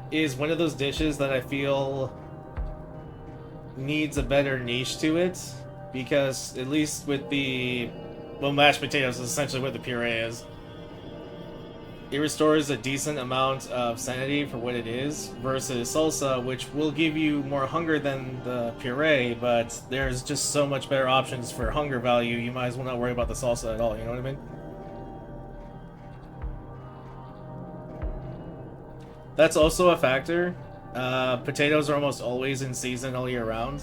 is one of those dishes that I feel needs a better niche to it, because at least with the, well, mashed potatoes is essentially what the puree is. It restores a decent amount of sanity for what it is, versus salsa, which will give you more hunger than the puree, but there's just so much better options for hunger value, you might as well not worry about the salsa at all, you know what I mean? That's also a factor. Potatoes are almost always in season all year round.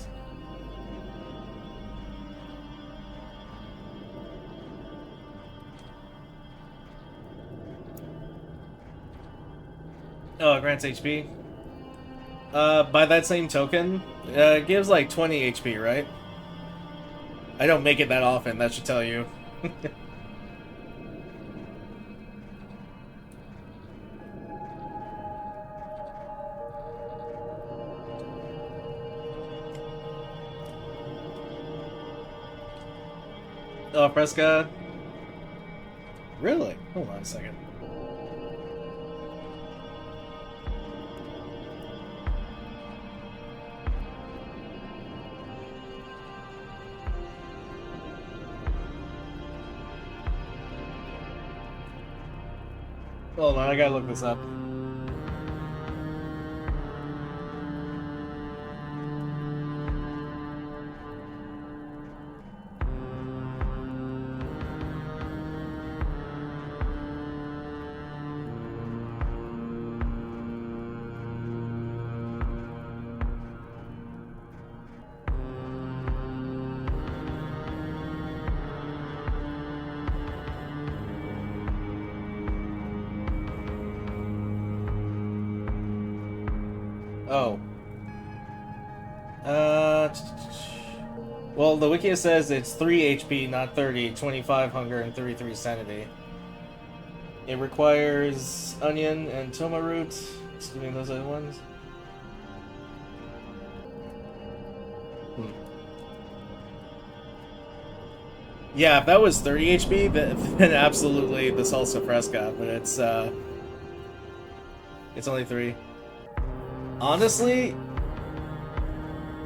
Oh, it grants HP. By that same token, it gives like 20 HP, right? I don't make it that often, that should tell you. Oh, Fresca. Really? Hold on a second. Hold on, I gotta look this up. Oh. Well, the wiki says it's 3 HP, not 30, 25 hunger, and 33 sanity. It requires onion and toma root, excluding those other ones. Yeah, if that was 30 HP, then absolutely the salsa fresca, but it's only 3. Honestly,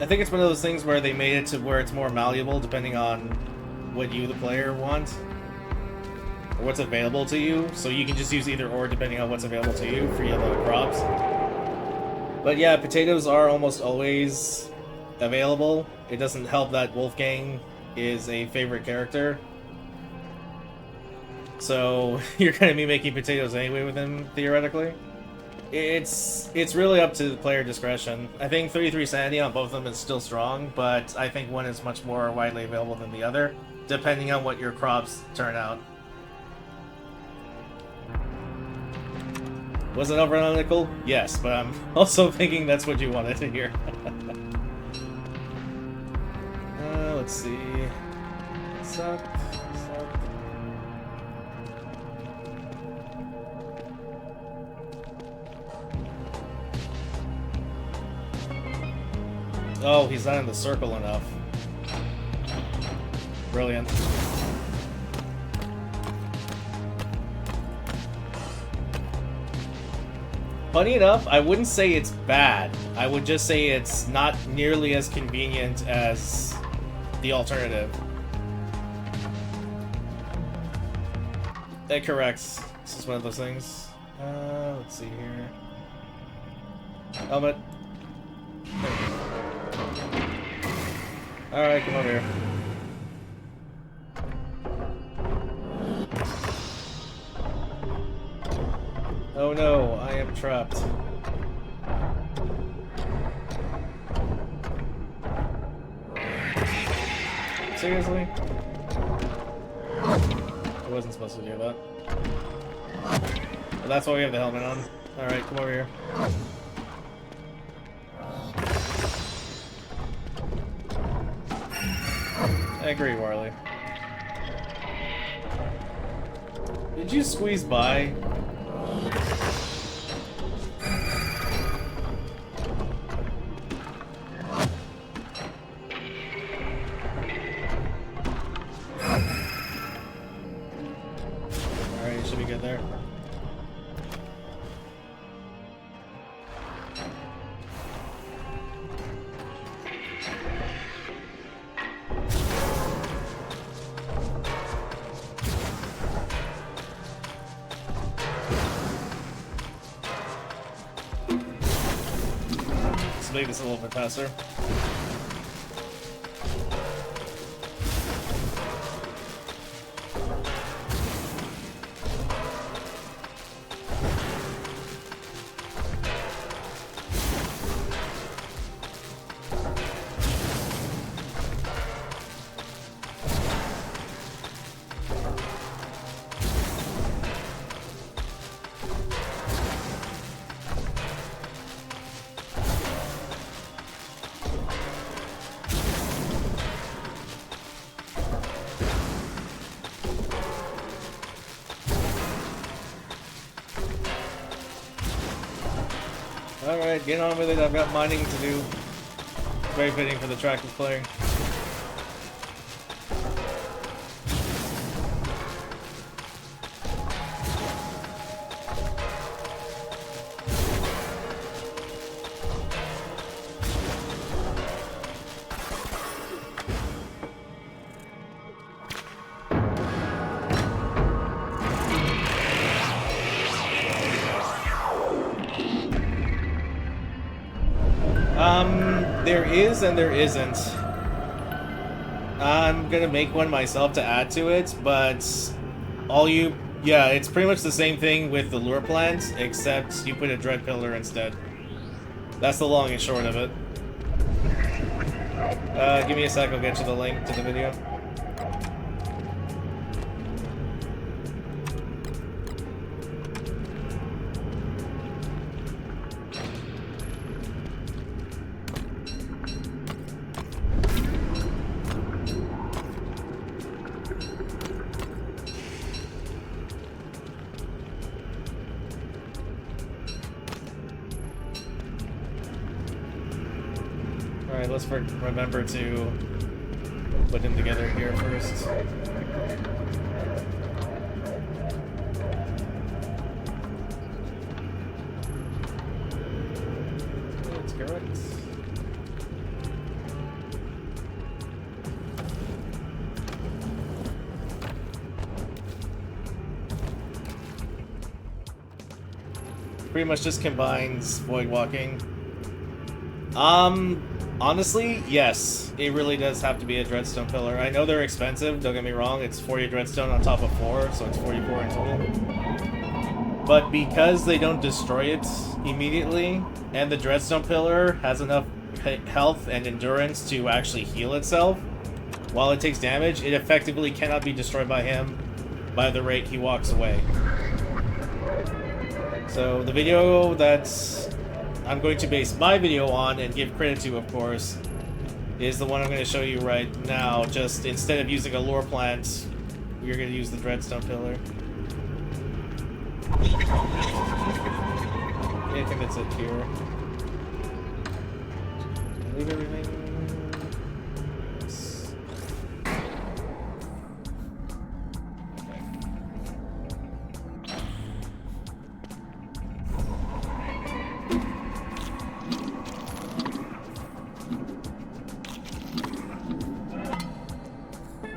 I think it's one of those things where they made it to where it's more malleable depending on what you, the player, want. Or what's available to you, so you can just use either or depending on what's available to you for your other crops. But yeah, potatoes are almost always available. It doesn't help that Wolfgang is a favorite character. So you're going to be making potatoes anyway with him, theoretically. It's really up to the player discretion. I think 33 sanity on both of them is still strong, but I think one is much more widely available than the other, depending on what your crops turn out. Was it overanalytical? Yes, but I'm also thinking that's what you wanted to hear. Let's see. Suck. Oh, he's not in the circle enough. Brilliant. Funny enough, I wouldn't say it's bad. I would just say it's not nearly as convenient as the alternative. That corrects. This is one of those things. Let's see here. Helmet. Alright, come over here. Oh no, I am trapped. Seriously? I wasn't supposed to do that. But that's why we have the helmet on. Alright, come over here. I agree, Warley. Did you squeeze by? Alright, you should be good there. Let's make this a little bit faster. Alright, get on with it. I've got mining to do. Very fitting for the track of playing. There is and there isn't. I'm gonna make one myself to add to it, but yeah, it's pretty much the same thing with the lure plant, except you put a dread pillar instead. That's the long and short of it. Give me a sec, I'll get you the link to the video. Alright, let's remember to put them together here first. That's correct. Pretty much just combines void walking. Honestly, yes. It really does have to be a dreadstone pillar. I know they're expensive, don't get me wrong. It's 40 dreadstone on top of 4, so it's 44 in total. But because they don't destroy it immediately, and the dreadstone pillar has enough health and endurance to actually heal itself, while it takes damage, it effectively cannot be destroyed by him by the rate he walks away. So the video that's I'm going to base my video on and give credit to, of course, is the one I'm going to show you right now. Just instead of using a lure plant, we're going to use the dreadstone pillar. I think that's it here. Leave everything.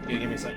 Give me a sec.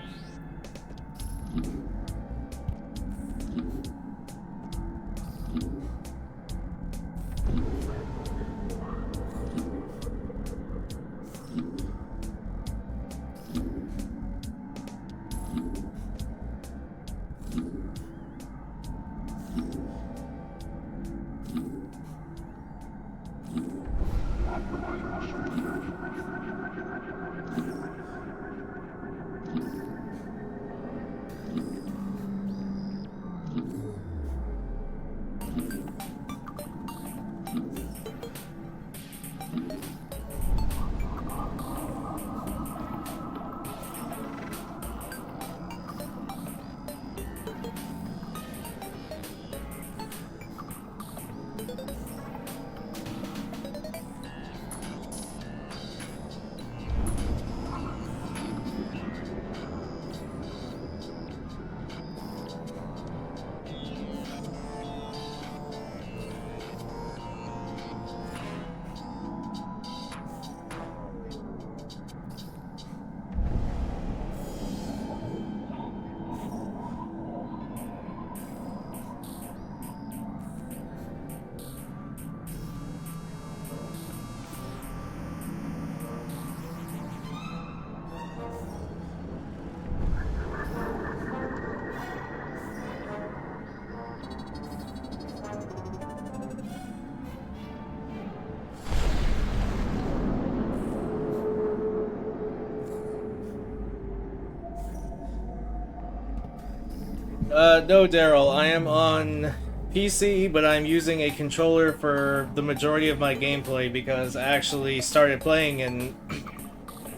No, Daryl. I am on PC, but I'm using a controller for the majority of my gameplay because I actually started playing and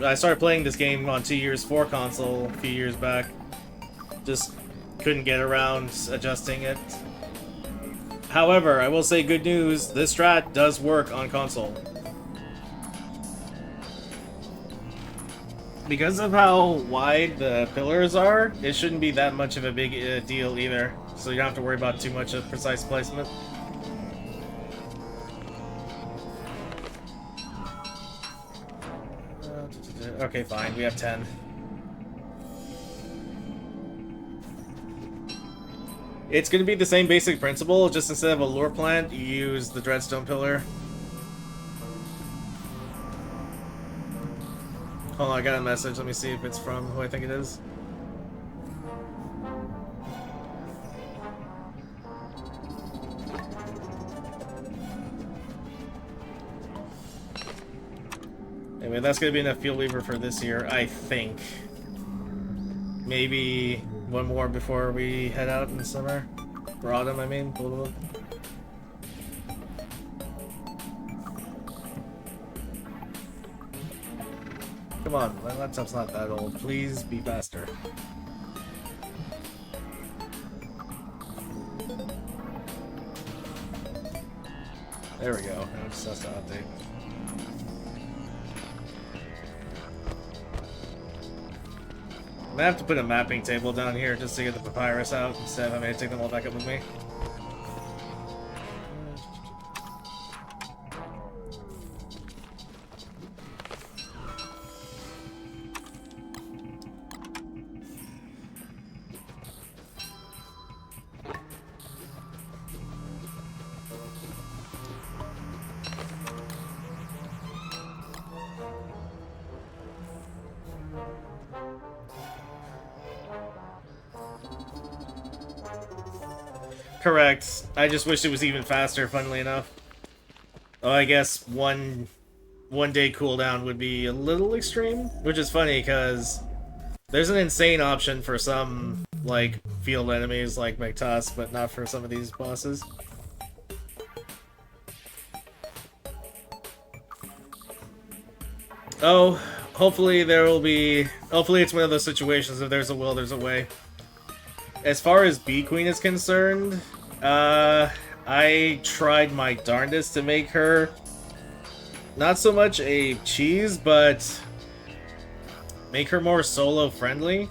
I started playing this game on 2 years 4 console a few years back. Just couldn't get around adjusting it. However, I will say good news, this strat does work on console. Because of how wide the pillars are, it shouldn't be that much of a big deal either. So you don't have to worry about too much of precise placement. Okay, fine, we have 10. It's going to be the same basic principle, just instead of a lure plant, you use the dreadstone pillar. Hold on, I got a message. Let me see if it's from who I think it is. Anyway, that's going to be enough Field Weaver for this year, I think. Maybe one more before we head out in the summer. For autumn, I mean. Come on, my laptop's not that old. Please be faster. There we go. Now it just has to update. I'm gonna have to put a mapping table down here just to get the papyrus out instead of having to take them all back up with me. Correct. I just wish it was even faster, funnily enough. Oh, I guess one day cooldown would be a little extreme, which is funny because there's an insane option for some like field enemies like McTuss, but not for some of these bosses. Oh, hopefully there will be. Hopefully it's one of those situations. If there's a will, there's a way. As far as Bee Queen is concerned, I tried my darndest to make her not so much a cheese, but make her more solo friendly.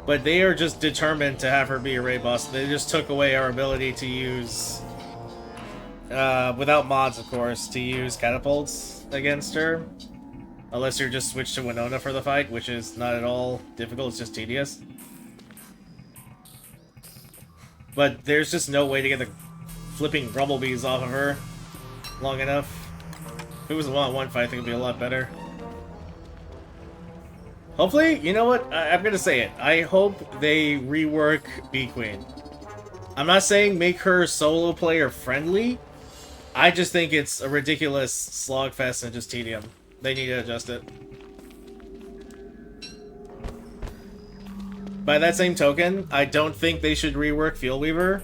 But they are just determined to have her be a raid boss. They just took away our ability to use, without mods of course, to use catapults against her. Unless you're just switched to Winona for the fight, which is not at all difficult, it's just tedious. But there's just no way to get the flipping Grumblebees off of her long enough. If it was a one-on-one fight, I think it'd be a lot better. Hopefully, you know what? I'm gonna say it. I hope they rework Bee Queen. I'm not saying make her solo player friendly. I just think it's a ridiculous slogfest and just tedium. They need to adjust it. By that same token, I don't think they should rework Field Weaver.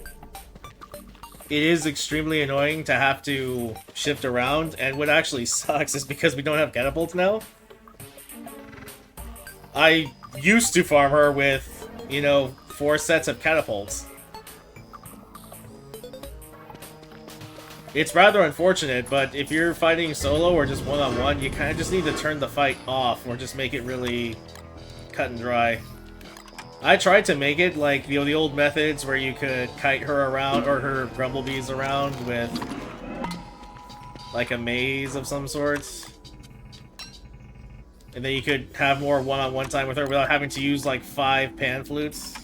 It is extremely annoying to have to shift around, and what actually sucks is because we don't have catapults now. I used to farm her with, you know, 4 sets of catapults. It's rather unfortunate, but if you're fighting solo or just one-on-one, you kind of just need to turn the fight off or just make it really cut and dry. I tried to make it like the old methods where you could kite her around, or her Grumblebees around with like a maze of some sort. And then you could have more one-on-one time with her without having to use like 5 pan flutes.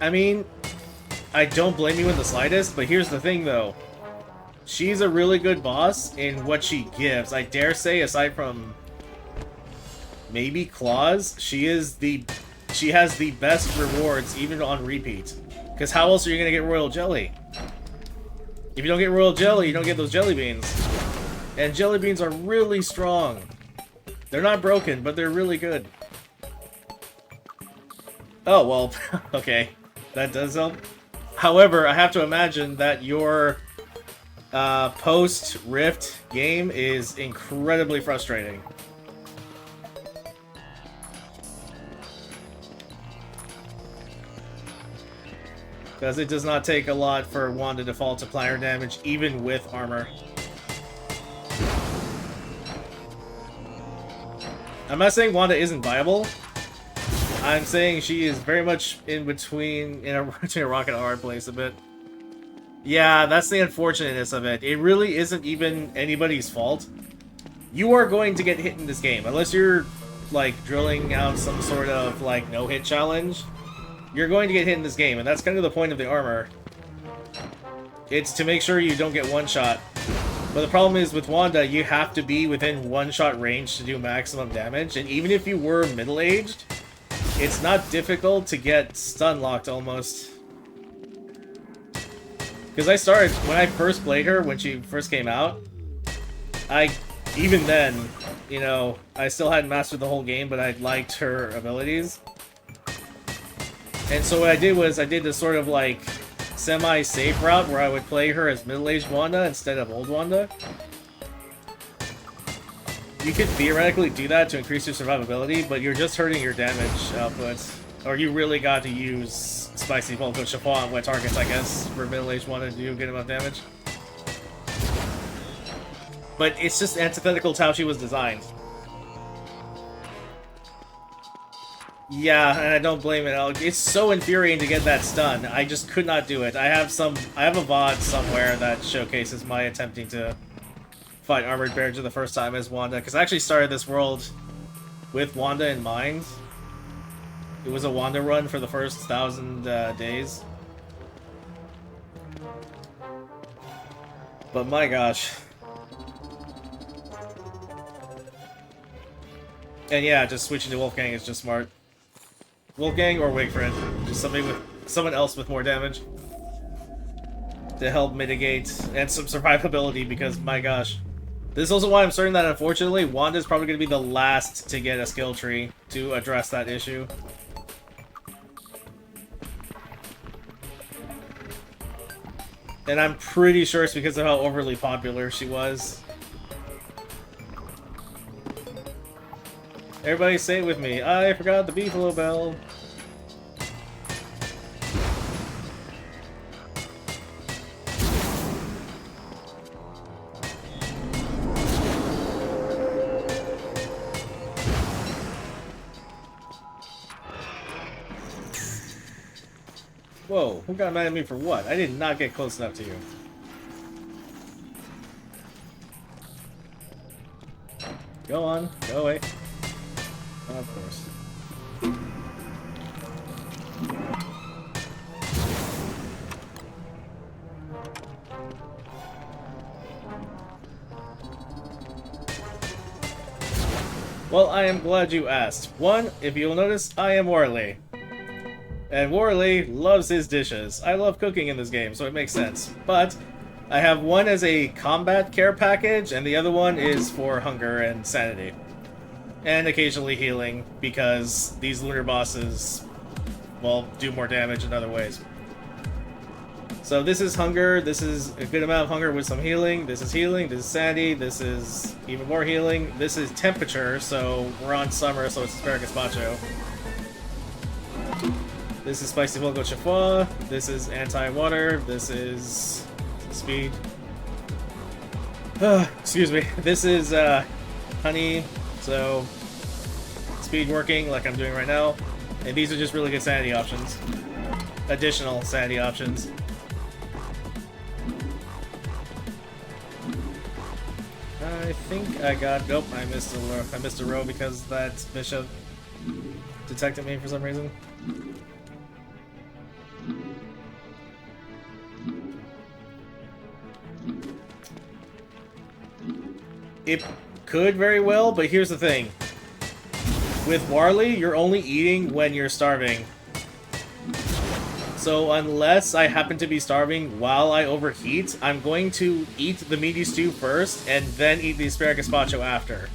I mean, I don't blame you in the slightest, but here's the thing though. She's a really good boss in what she gives. I dare say, aside from maybe claws, she has the best rewards even on repeat. Because how else are you gonna get royal jelly? If you don't get royal jelly, you don't get those jelly beans. And jelly beans are really strong. They're not broken, but they're really good. Oh, well, okay. That does help. However, I have to imagine that your post-Rift game is incredibly frustrating. Because it does not take a lot for Wanda to fall to planner damage, even with armor. I'm not saying Wanda isn't viable. I'm saying she is very much in between a rock and a hard place a bit. Yeah, that's the unfortunateness of it. It really isn't even anybody's fault. You are going to get hit in this game. Unless you're, like, drilling out some sort of, like, no-hit challenge. You're going to get hit in this game, and that's kind of the point of the armor. It's to make sure you don't get one-shot. But the problem is, with Wanda, you have to be within one-shot range to do maximum damage, and even if you were middle-aged, it's not difficult to get stun-locked, almost. Because I started, when I first played her, when she first came out, even then, you know, I still hadn't mastered the whole game, but I liked her abilities. And so what I did was, I did this sort of, like, semi-safe route where I would play her as middle-aged Wanda instead of old Wanda. You could theoretically do that to increase your survivability, but you're just hurting your damage output. Or you really got to use Spicy Volko Chiffon on wet targets, I guess, for middle-aged Wanda to do good amount of damage. But it's just antithetical to how she was designed. Yeah, and I don't blame it. It's so infuriating to get that stun. I just could not do it. I have a VOD somewhere that showcases my attempting to fight Armored Bear for the first time as Wanda, because I actually started this world with Wanda in mind. It was a Wanda run for the first 1,000 days. But my gosh. And yeah, just switching to Wolfgang is just smart. Wolfgang or Wigfred, just someone else with more damage to help mitigate and some survivability, because my gosh. This is also why I'm certain that, unfortunately, Wanda's probably going to be the last to get a skill tree to address that issue. And I'm pretty sure it's because of how overly popular she was. Everybody say it with me. I forgot the Beefalo Bell. Whoa, who got mad at me for what? I did not get close enough to you. Go on, go away. Of course. Well, I am glad you asked. One, if you'll notice, I am Warley. And Warley loves his dishes. I love cooking in this game, so it makes sense. But I have one as a combat care package, and the other one is for hunger and sanity. And occasionally healing, because these lunar bosses, well, do more damage in other ways. So this is hunger, this is a good amount of hunger with some healing, this is sanity, this is even more healing, this is temperature, so we're on summer, so it's asparagus macho. This is spicy Volko Chiffon, this is anti-water, this is speed. Excuse me, this is honey. So, speed working like I'm doing right now. And these are just really good sanity options. Additional sanity options. I think I got... Nope, I missed a row because that bishop detected me for some reason. It could very well, but here's the thing. With Warley, you're only eating when you're starving. So unless I happen to be starving while I overheat, I'm going to eat the meaty stew first and then eat the asparagus gazpacho after.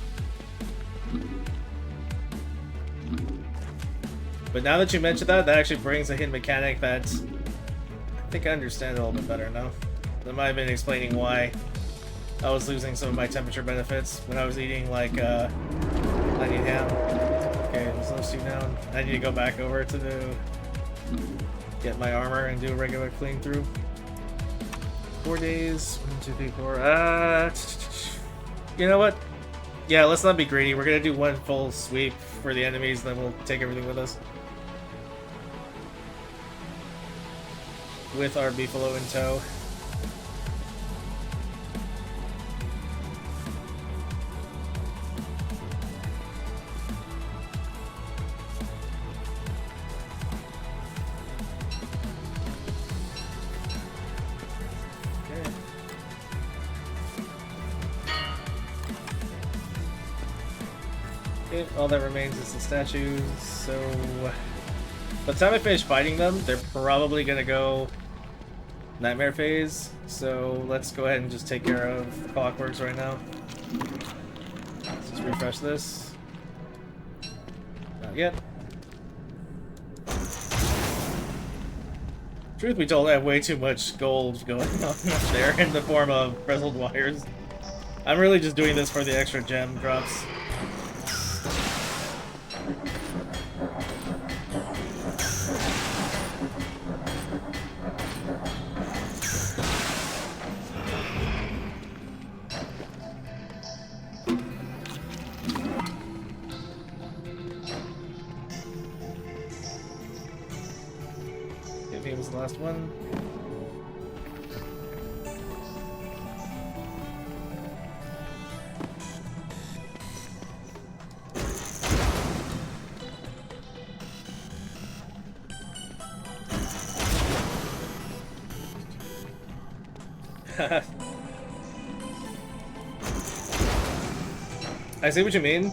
But now that you mentioned that, that actually brings a hidden mechanic that I think I understand a little bit better now. That might have been explaining why I was losing some of my temperature benefits when I was eating, like, I need ham. Okay, there's no stew down. I need to go back over to the... get my armor and do a regular clean through. 4 days. 1, 2, 3, 4. You know what? Yeah, let's not be greedy. We're gonna do one full sweep for the enemies, then we'll take everything with us. With our beefalo in tow. All that remains is the statues, so by the time I finish fighting them, they're probably gonna go nightmare phase, so let's go ahead and just take care of Clockworks right now. Let's just refresh this. Not yet. Truth be told, I have way too much gold going on there in the form of frizzled wires. I'm really just doing this for the extra gem drops. Last one. I see what you mean.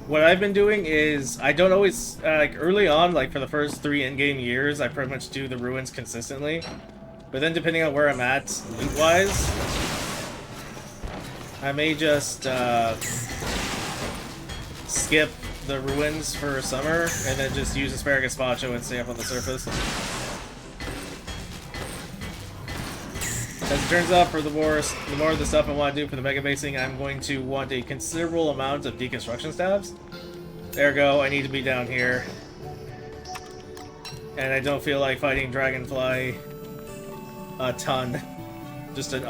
What I've been doing is, I don't always, like, early on, like, for the first 3 in-game years, I pretty much do the ruins consistently. But then, depending on where I'm at, loot-wise, I may just, skip the ruins for summer, and then just use asparagus gazpacho and stay up on the surface. As it turns out, for the more of the stuff I want to do for the megabasing, I'm going to want a considerable amount of deconstruction staffs. Ergo, I need to be down here. And I don't feel like fighting Dragonfly a ton. Just a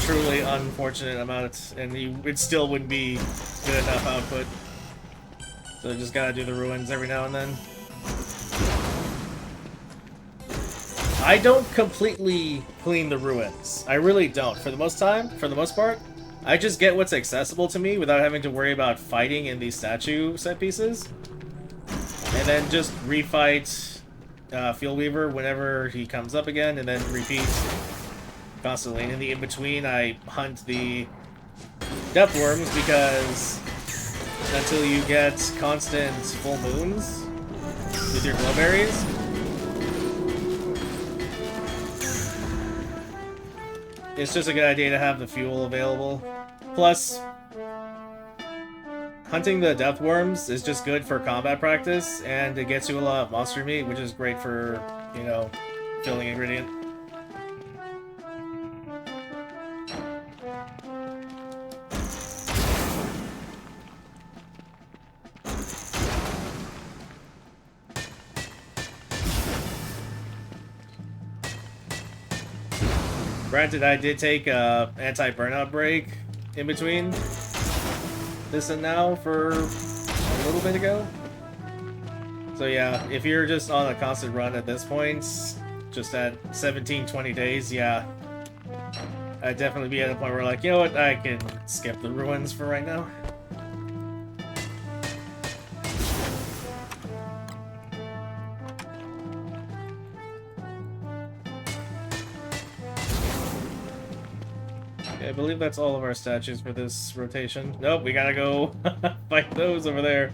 truly unfortunate amount, and it still wouldn't be good enough output. So I just gotta do the ruins every now and then. I don't completely clean the ruins. I really don't. For the most part, I just get what's accessible to me without having to worry about fighting in these statue set pieces. And then just refight Field Weaver whenever he comes up again, and then repeat constantly. In the in-between, I hunt the Depth Worms because until you get constant full moons with your glowberries, it's just a good idea to have the fuel available. Plus, hunting the depth worms is just good for combat practice, and it gets you a lot of monster meat, which is great for, you know, filling ingredient. Granted, I did take a anti-burnout break in between this and now for a little bit ago. So yeah, if you're just on a constant run at this point, just at 17-20 days, yeah, I'd definitely be at a point where, like, you know what, I can skip the ruins for right now. I believe that's all of our statues for this rotation. Nope, we gotta go fight those over there.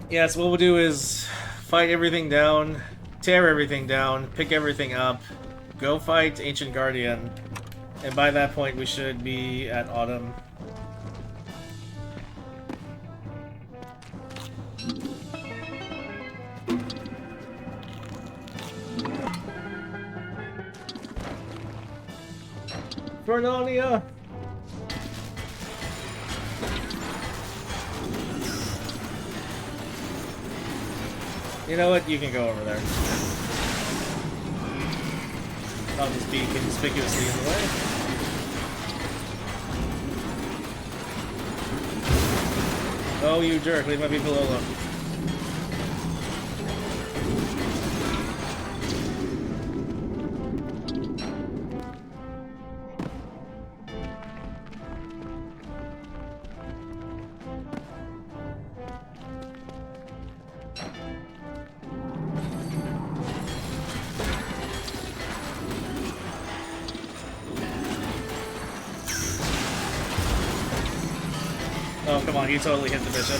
Yeah, so what we'll do is fight everything down, tear everything down, pick everything up, go fight Ancient Guardian, and by that point we should be at Autumn. Vernonia! You know what? You can go over there. I'll just be conspicuously in the way. Oh, you jerk. Leave my people alone. Oh, come on, you totally hit the bishop.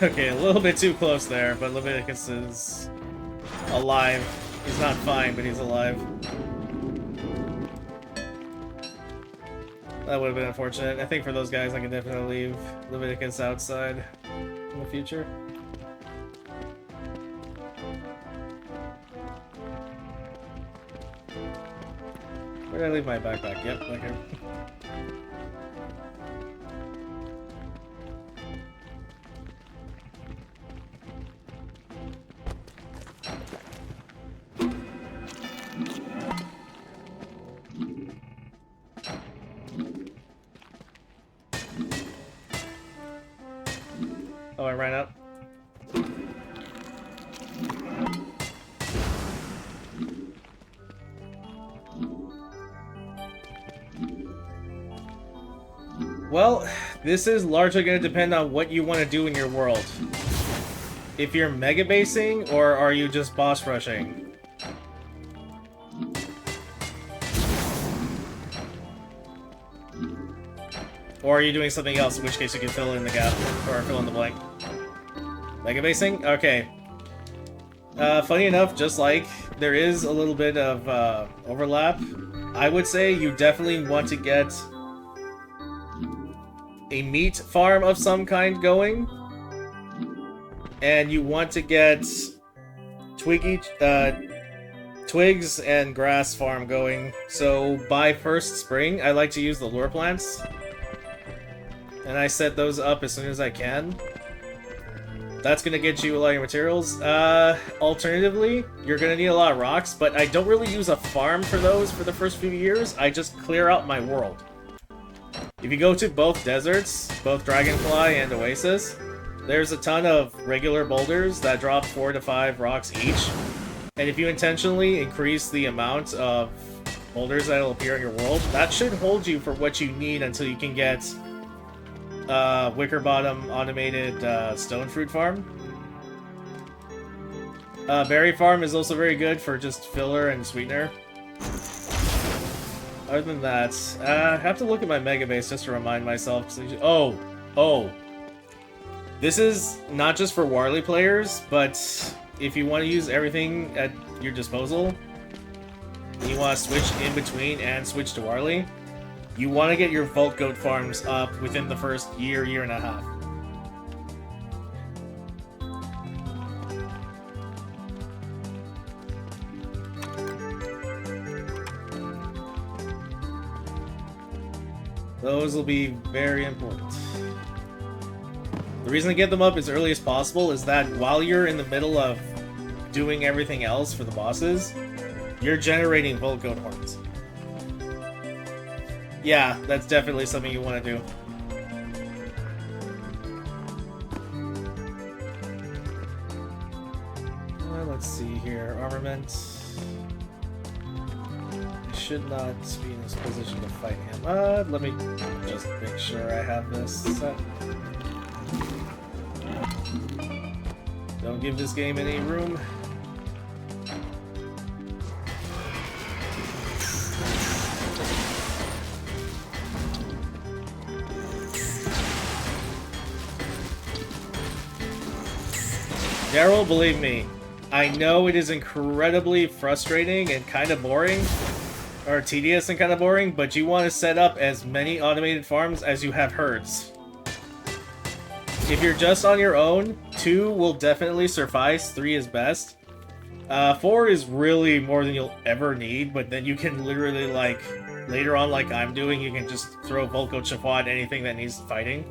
Okay, a little bit too close there, but Leviticus is alive. He's not fine, but he's alive. That would have been unfortunate. I think for those guys, I can definitely leave Leviticus outside in the future. Where did I leave my backpack? Yep, back here. Oh, I ran out. Well, this is largely going to depend on what you want to do in your world. If you're megabasing, or are you just boss rushing? Or are you doing something else, in which case you can fill in the gap, or fill in the blank. Megabasing? Okay. Funny enough, just like there is a little bit of overlap, I would say you definitely want to get a meat farm of some kind going, and you want to get twigs and grass farm going. So by first spring, I like to use the lure plants, and I set those up as soon as I can. That's gonna get you a lot of your materials. Alternatively, you're gonna need a lot of rocks, but I don't really use a farm for those for the first few years. I just clear out my world. If you go to both deserts, both Dragonfly and Oasis, there's a ton of regular boulders that drop 4 to 5 rocks each. And if you intentionally increase the amount of boulders that will appear in your world, that should hold you for what you need until you can get Wicker Bottom automated stone fruit farm. Berry farm is also very good for just filler and sweetener. Other than that, I have to look at my Megabase just to remind myself. Oh. This is not just for Warley players, but if you want to use everything at your disposal, and you want to switch in between and switch to Warley, you want to get your Vault Goat farms up within the first year and a half. Those will be very important. The reason to get them up as early as possible is that while you're in the middle of doing everything else for the bosses, you're generating Vault Goat horns. Yeah, that's definitely something you want to do. Let's see here. Armament. I should not be in this position to fight him. Let me just make sure I have this set. Don't give this game any room. Daryl, believe me, I know it is incredibly frustrating and kind of boring, or tedious and kind of boring, but you want to set up as many automated farms as you have herds. If you're just on your own, 2 will definitely suffice, 3 is best. 4 is really more than you'll ever need, but then you can literally, like, later on, like I'm doing, you can just throw Volko Chafwa at anything that needs fighting.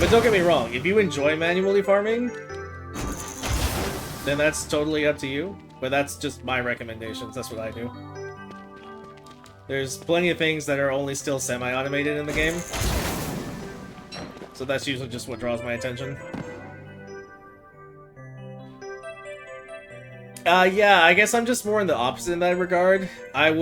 But don't get me wrong, if you enjoy manually farming, then that's totally up to you. But that's just my recommendations, that's what I do. There's plenty of things that are only still semi-automated in the game. So that's usually just what draws my attention. Yeah, I guess I'm just more in the opposite in that regard. I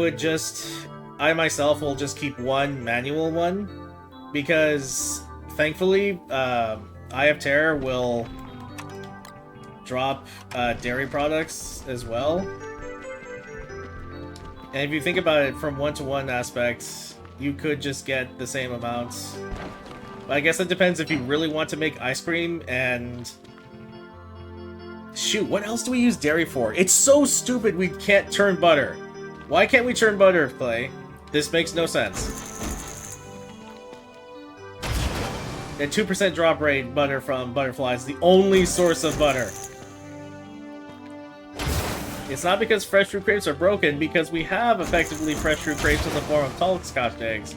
myself will just keep one manual one, because thankfully, Eye of Terror will drop dairy products as well. And if you think about it from one-to-one aspect, you could just get the same amounts. But I guess it depends if you really want to make ice cream and... Shoot, what else do we use dairy for? It's so stupid we can't churn butter. Why can't we churn butter, Clay? This makes no sense. A 2% drop rate butter from butterflies, the only source of butter. It's not because fresh fruit crepes are broken, because we have effectively fresh fruit crepes in the form of tall Scotch eggs.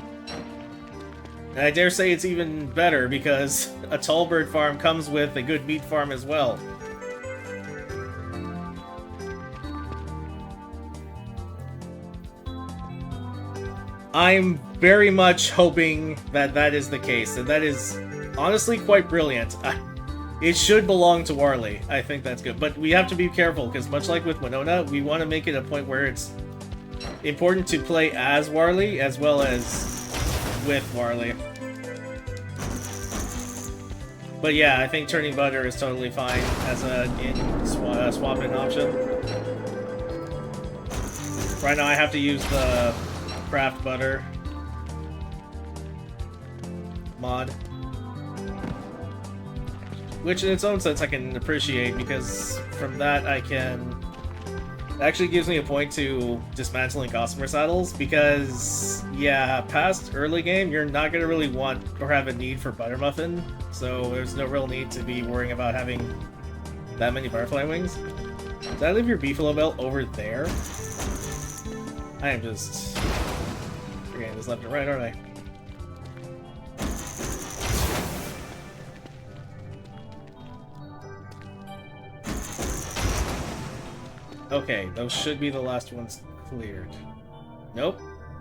And I dare say it's even better because a tall bird farm comes with a good meat farm as well. I'm very much hoping that that is the case, and that is honestly quite brilliant. It should belong to Warley. I think that's good. But we have to be careful, because much like with Winona, we want to make it a point where it's important to play as Warley as well as with Warley. But yeah, I think turning butter is totally fine as a swap-in option. Right now I have to use the craft butter mod, which in its own sense I can appreciate, because from that I can... It actually gives me a point to dismantling Gossamer saddles, because, yeah, past early game, you're not going to really want or have a need for Butter Muffin, so there's no real need to be worrying about having that many butterfly wings. Did I leave your beefalo belt over there? I am just forgetting this left and right, aren't I? Okay, those should be the last ones cleared. Nope.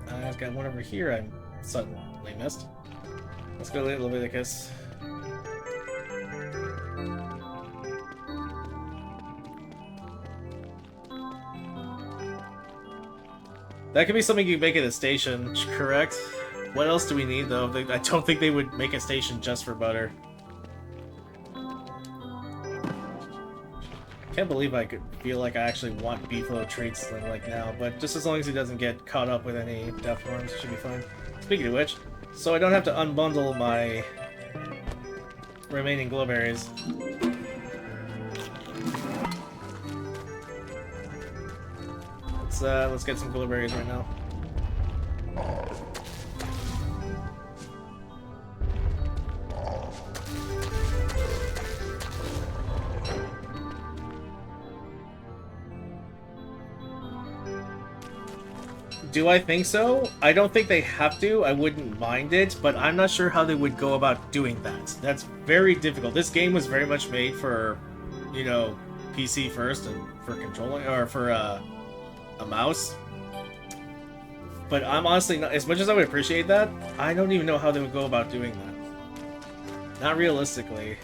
I've got one over here I suddenly missed. Let's go to Leviticus. That could be something you make at a station, correct? What else do we need, though? I don't think they would make a station just for butter. Can't believe I could feel like I actually want beefalo treats like now, but just as long as he doesn't get caught up with any death forms, it should be fine. Speaking of which, so I don't have to unbundle my remaining glowberries. Let's get some glowberries right now. Do I think so? I don't think they have to. I wouldn't mind it, but I'm not sure how they would go about doing that. That's very difficult. This game was very much made for, you know, PC first and for controlling, or for a mouse. But I'm honestly not, as much as I would appreciate that, I don't even know how they would go about doing that. Not realistically.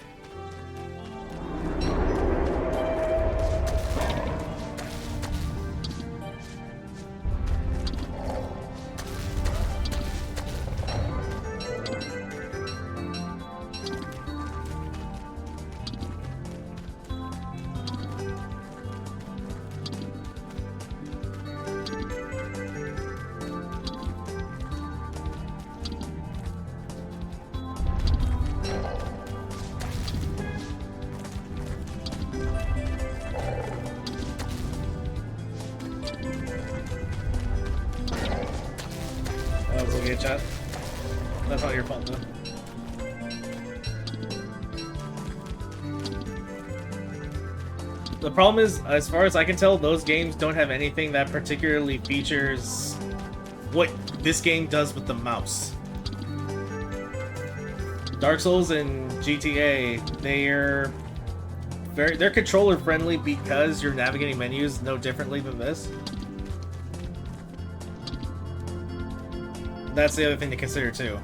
idea, chat. That's not your fault, though. The problem is, as far as I can tell, those games don't have anything that particularly features what this game does with the mouse. Dark Souls and GTA, they're controller friendly because you're navigating menus no differently than this. That's the other thing to consider too.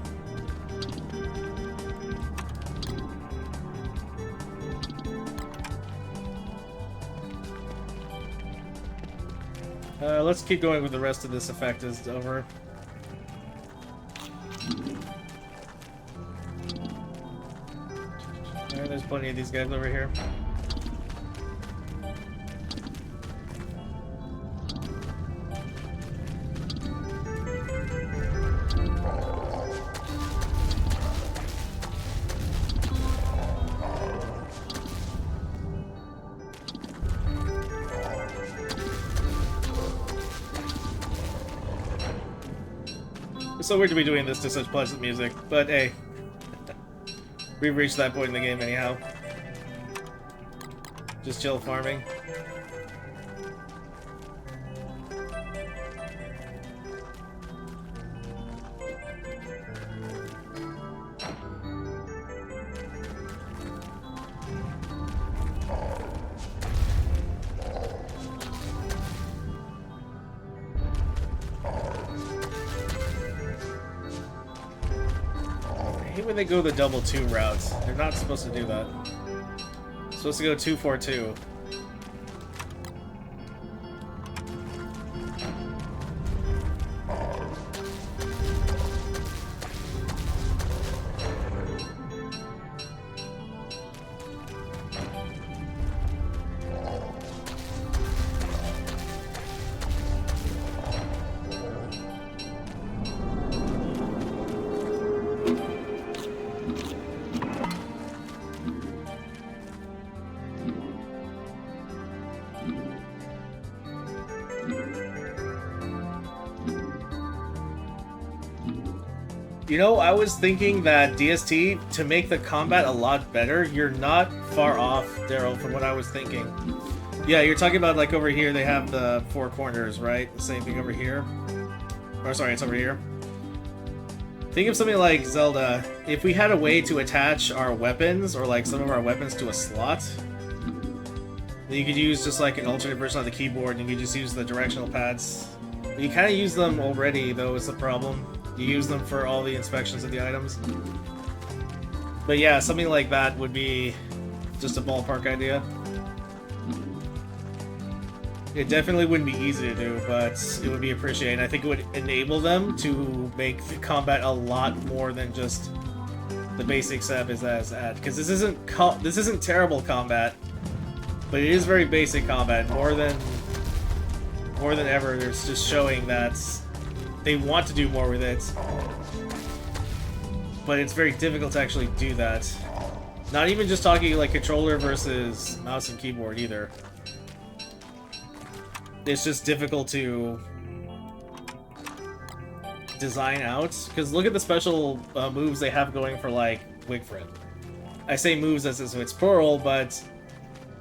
Let's keep going with the rest of this effect is over. Alright, there's plenty of these guys over here. It's so weird to be doing this to such pleasant music, but hey. We've reached that point in the game anyhow. Just chill farming. When they go the double 2 routes, they're not supposed to do that. They're supposed to go 2-4-2. You know, I was thinking that DST, to make the combat a lot better, you're not far off, Daryl, from what I was thinking. Yeah, you're talking about, like, over here, they have the 4 corners, right? The same thing over here. Or, sorry, it's over here. Think of something like Zelda. If we had a way to attach our weapons, or, like, some of our weapons to a slot, then you could use just, like, an alternate version of the keyboard, and you could just use the directional pads. You kind of use them already, though, is the problem. You use them for all the inspections of the items. But yeah, something like that would be just a ballpark idea. It definitely wouldn't be easy to do, but it would be appreciated. I think it would enable them to make the combat a lot more than just the basic setup is as at. Because this isn't terrible combat, but it is very basic combat. More than ever, it's just showing that they want to do more with it, but it's very difficult to actually do that. Not even just talking like controller versus mouse and keyboard either. It's just difficult to design out, because look at the special moves they have going for like Wigfred. I say moves as if it's plural, but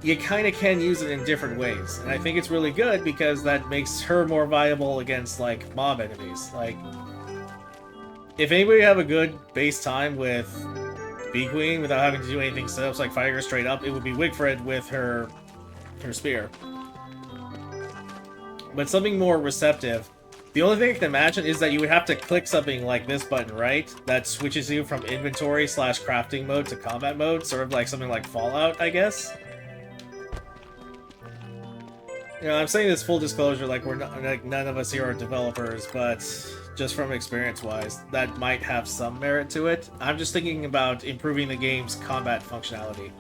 you kind of can use it in different ways, and I think it's really good because that makes her more viable against like mob enemies. Like, if anybody have a good base time with Bee Queen without having to do anything setups like fighting her straight up, it would be Wigfred with her spear. But something more receptive. The only thing I can imagine is that you would have to click something like this button, right? That switches you from inventory / crafting mode to combat mode, sort of like something like Fallout, I guess. You know, I'm saying this full disclosure, like we're not, like none of us here are developers, but just from experience-wise, that might have some merit to it. I'm just thinking about improving the game's combat functionality.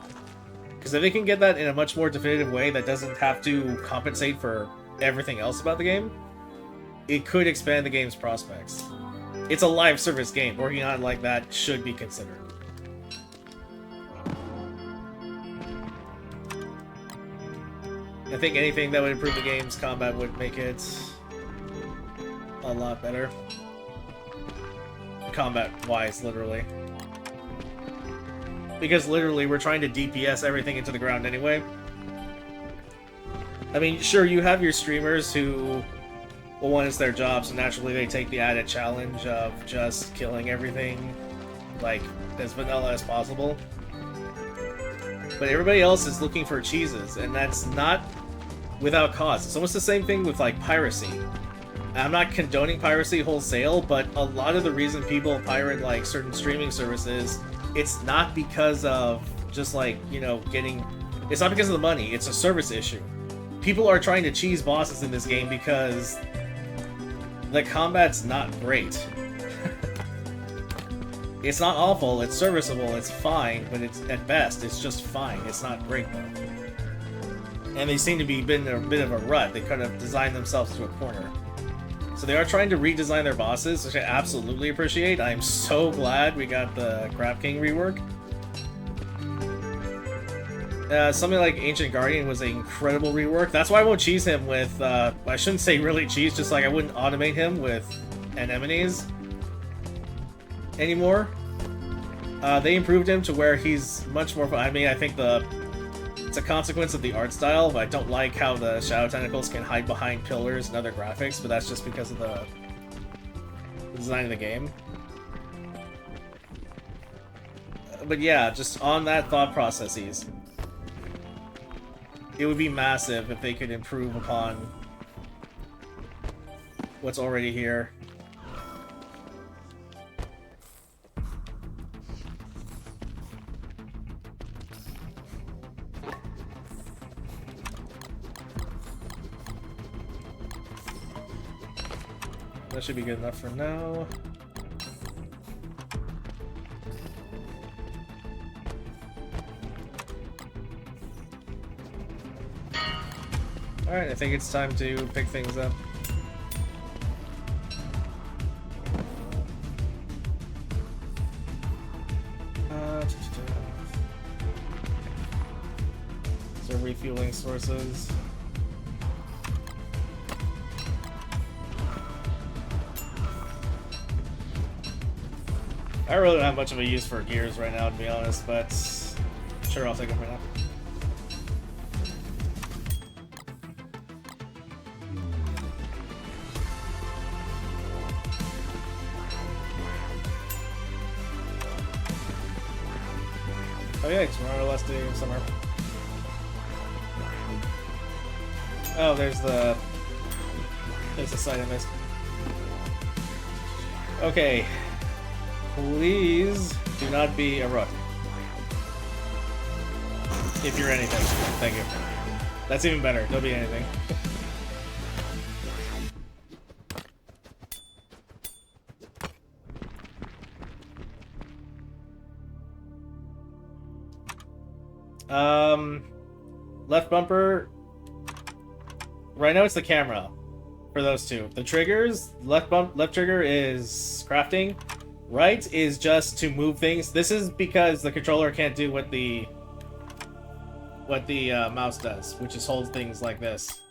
Because if they can get that in a much more definitive way that doesn't have to compensate for everything else about the game, it could expand the game's prospects. It's a live service game. Working on it like that should be considered. I think anything that would improve the game's combat would make it a lot better. combat-wise, literally. Because literally, we're trying to DPS everything into the ground anyway. I mean, sure, you have your streamers who, well, one, it's their job, so naturally they take the added challenge of just killing everything, like, as vanilla as possible. But everybody else is looking for cheeses, and that's not without cause. It's almost the same thing with, like, piracy. I'm not condoning piracy wholesale, but a lot of the reason people pirate, like, certain streaming services, it's not because of just, like, you know, getting... It's not because of the money, it's a service issue. People are trying to cheese bosses in this game because the combat's not great. It's not awful, it's serviceable, it's fine, but it's at best, it's just fine. It's not great, though. And they seem to be in a bit of a rut. They kind of designed themselves to a corner. So they are trying to redesign their bosses, which I absolutely appreciate. I am so glad we got the Crab King rework. Something like Ancient Guardian was an incredible rework. That's why I won't cheese him with, I shouldn't say really cheese, just like I wouldn't automate him with anemones anymore. They improved him to where he's much more fun. I mean, I think it's a consequence of the art style, but I don't like how the Shadow Tentacles can hide behind pillars and other graphics, but that's just because of the design of the game. But yeah, just on that thought processes, it would be massive if they could improve upon what's already here. That should be good enough for now. Alright, I think it's time to pick things up. So refueling sources. I really don't have much of a use for gears right now, to be honest, but sure, I'll take them right now. Oh yeah, tomorrow, last day of summer. Oh, there's the site I missed. Okay. Please do not be a rook. If you're anything. Thank you. That's even better. Don't be anything. Left bumper. Right now it's the camera for those two. The triggers, left trigger is crafting. Right is just to move things. This is because the controller can't do what the mouse does, which is hold things like this.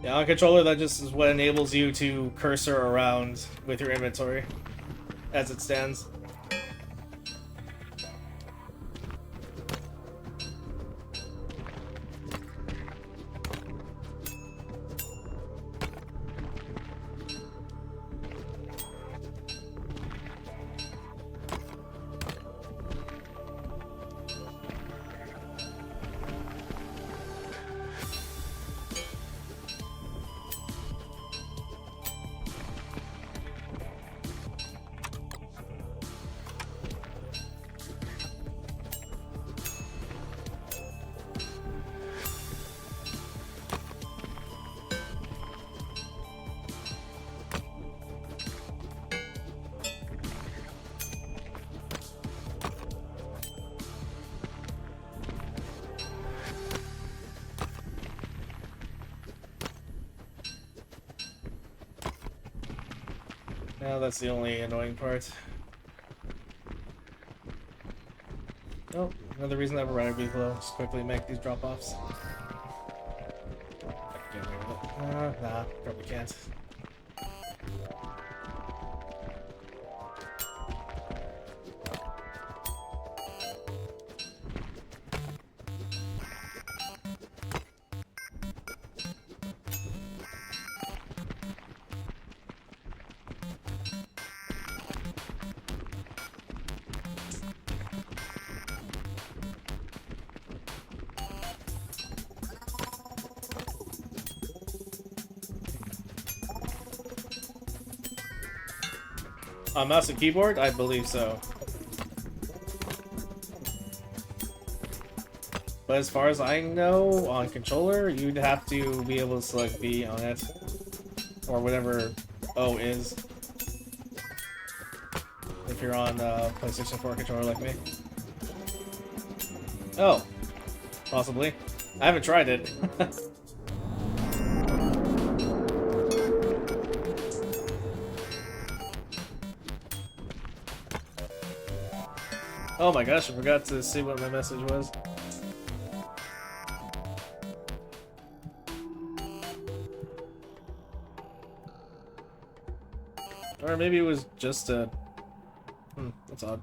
Yeah, on controller, that just is what enables you to cursor around with your inventory as it stands. Now that's the only annoying part. Another reason that variety be low. Just quickly make these drop-offs. Nah, probably can't. On mouse and keyboard? I believe so. But as far as I know, on controller, you'd have to be able to select B on it. Or whatever O is. If you're on PlayStation 4 controller like me. Oh. Possibly. I haven't tried it. Oh my gosh, I forgot to see what my message was. Or maybe it was just a... that's odd.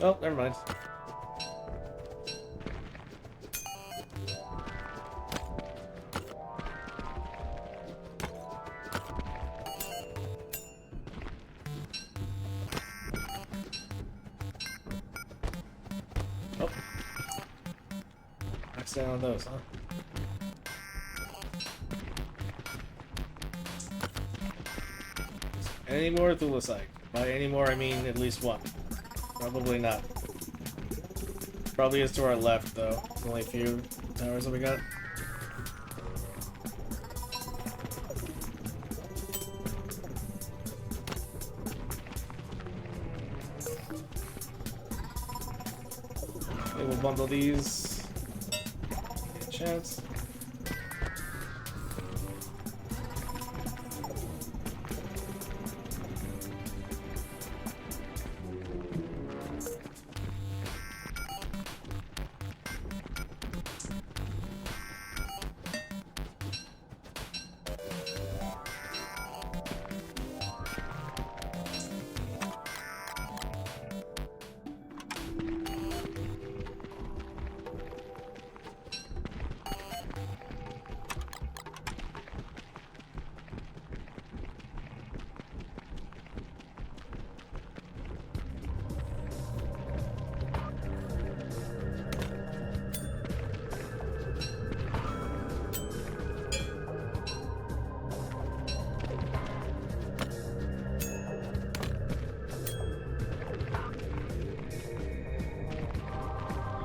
Oh, never mind. Oh. Max down on those, huh? Any more Thulasite? By any more, I mean at least one. Probably not. Probably is to our left, though. There's only a few towers that we got. Okay, we'll bundle these. Chance.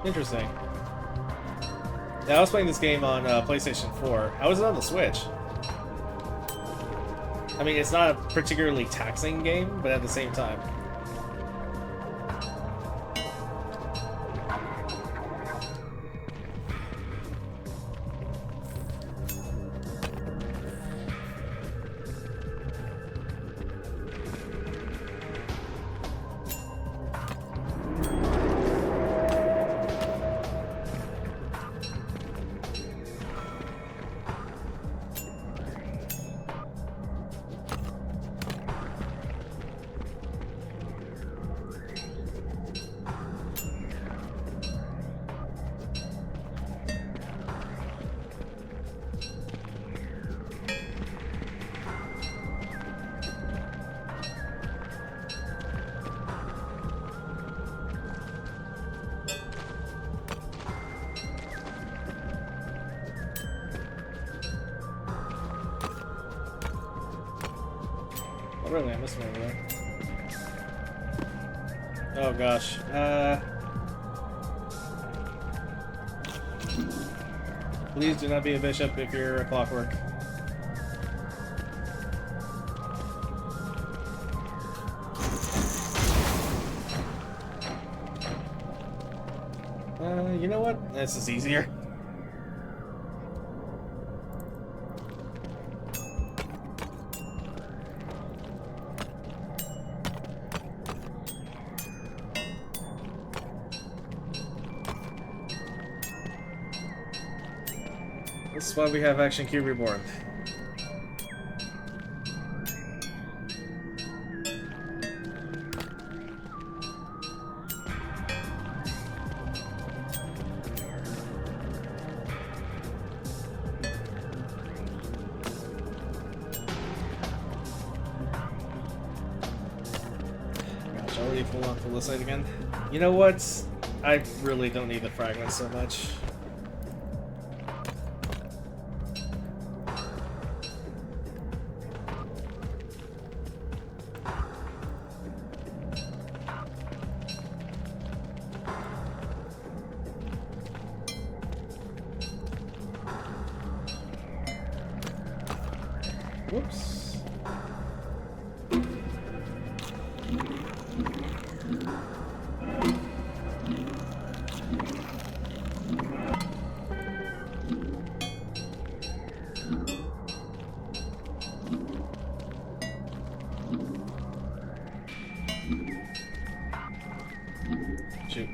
Interesting. Yeah, I was playing this game on PlayStation 4. How is it on the Switch? I mean, it's not a particularly taxing game, but at the same time. Oh, really? I missed one over there. Oh gosh. Please do not be a bishop if you're a clockwork. You know what? This is easier. This is why we have Action Cube Reborn. Gosh, already full on full site again. You know what? I really don't need the fragments so much. Whoops. Shoot.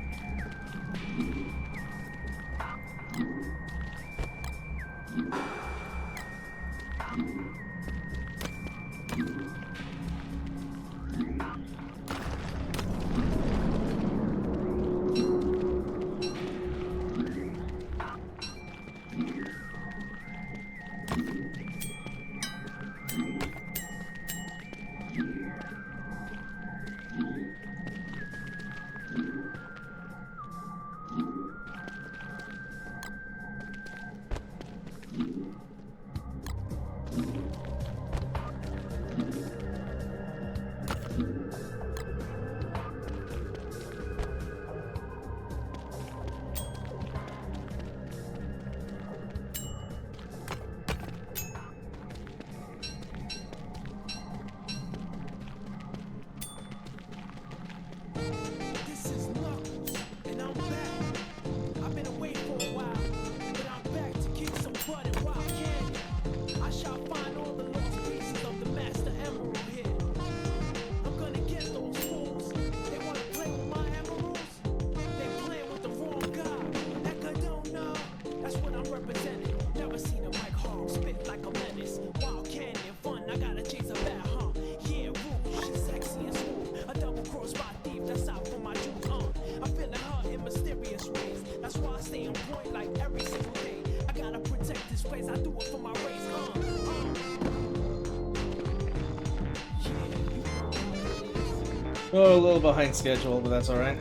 Oh, a little behind schedule, but that's alright.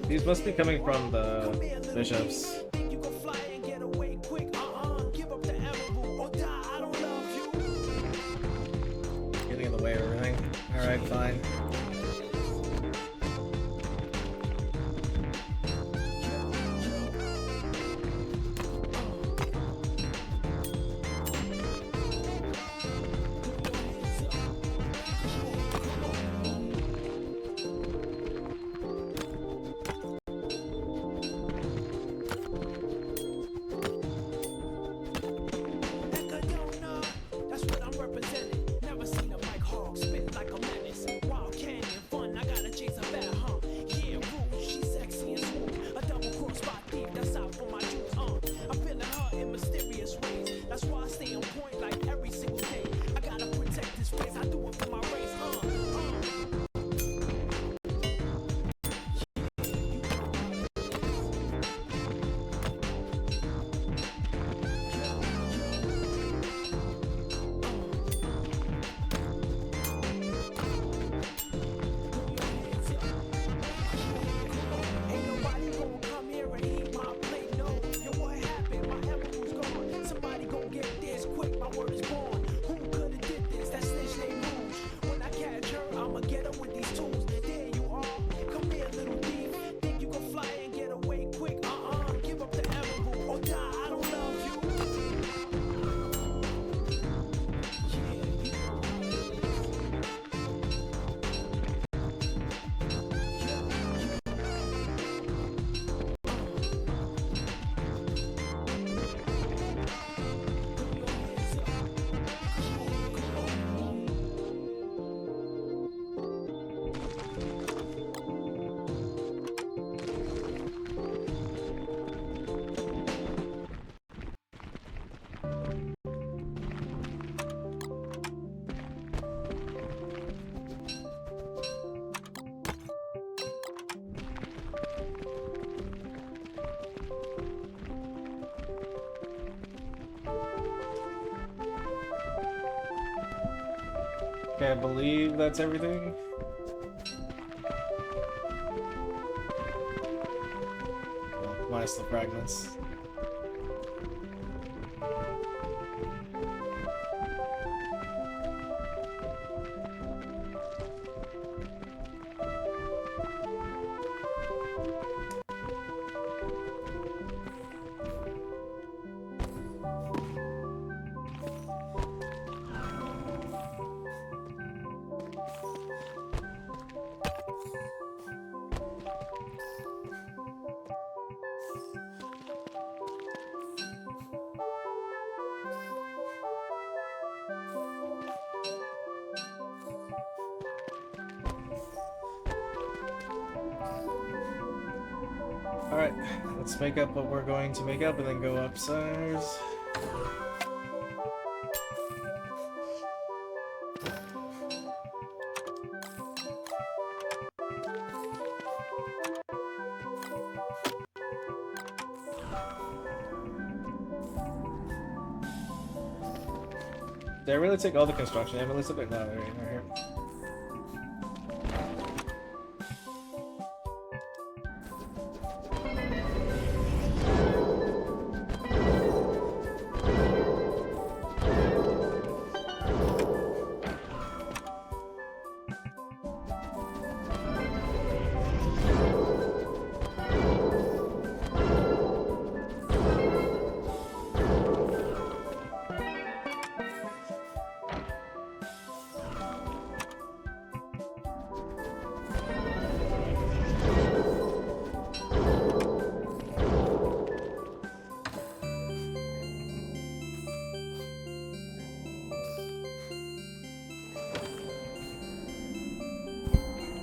These must be coming from the bishops. Getting in the way of everything. Alright, fine. Okay, I believe that's everything. Well, minus the fragments. Alright, let's make up what we're going to make up and then go upstairs. Did I really take all the construction? I let's look at that right here.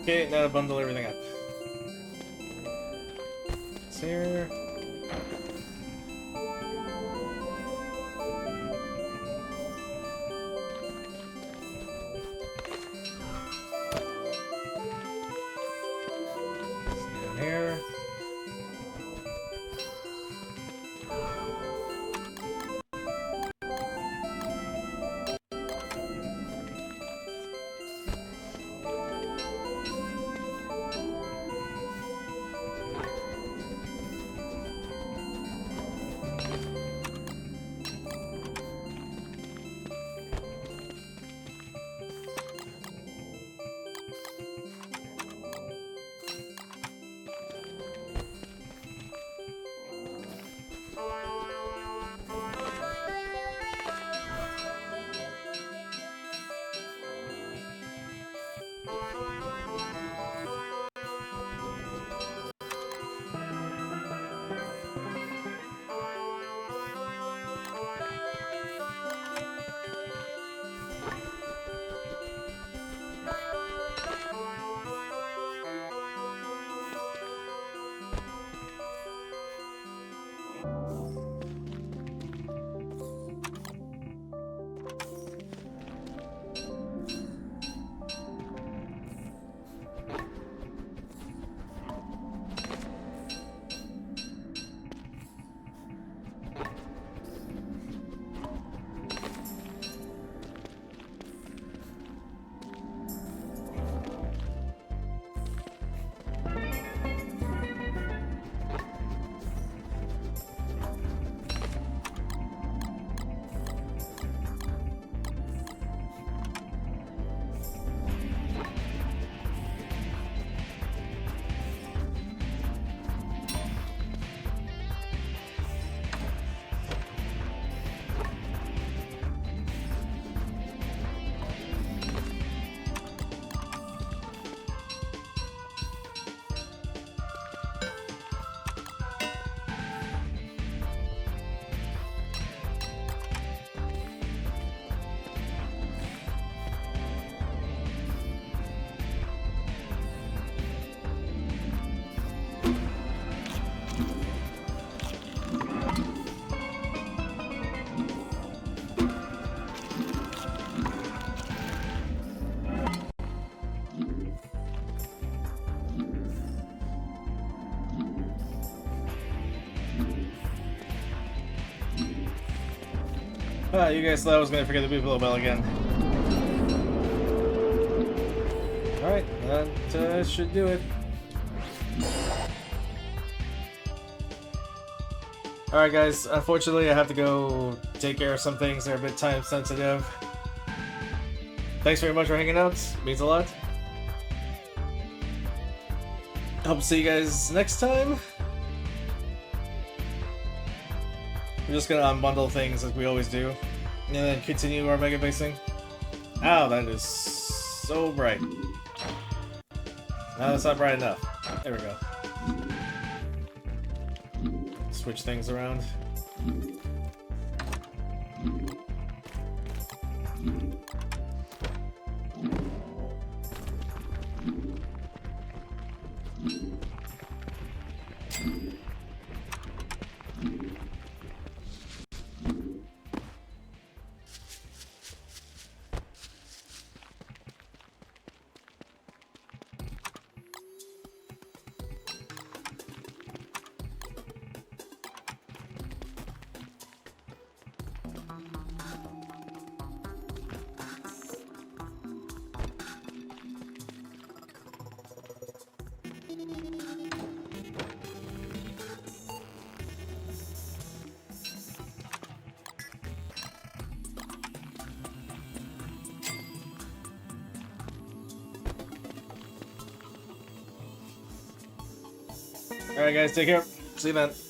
Okay, now to bundle everything up. It's here. It's down here. You guys thought I was gonna forget the Buffalo Bell again. Alright, that should do it. Alright guys, unfortunately I have to go take care of some things that are a bit time sensitive. Thanks very much for hanging out, means a lot. Hope to see you guys next time. We're just gonna unbundle things like we always do, and then continue our megabasing. Ow, that is so bright. No, that's not bright enough. There we go. Switch things around. Alright guys, take care. See you then.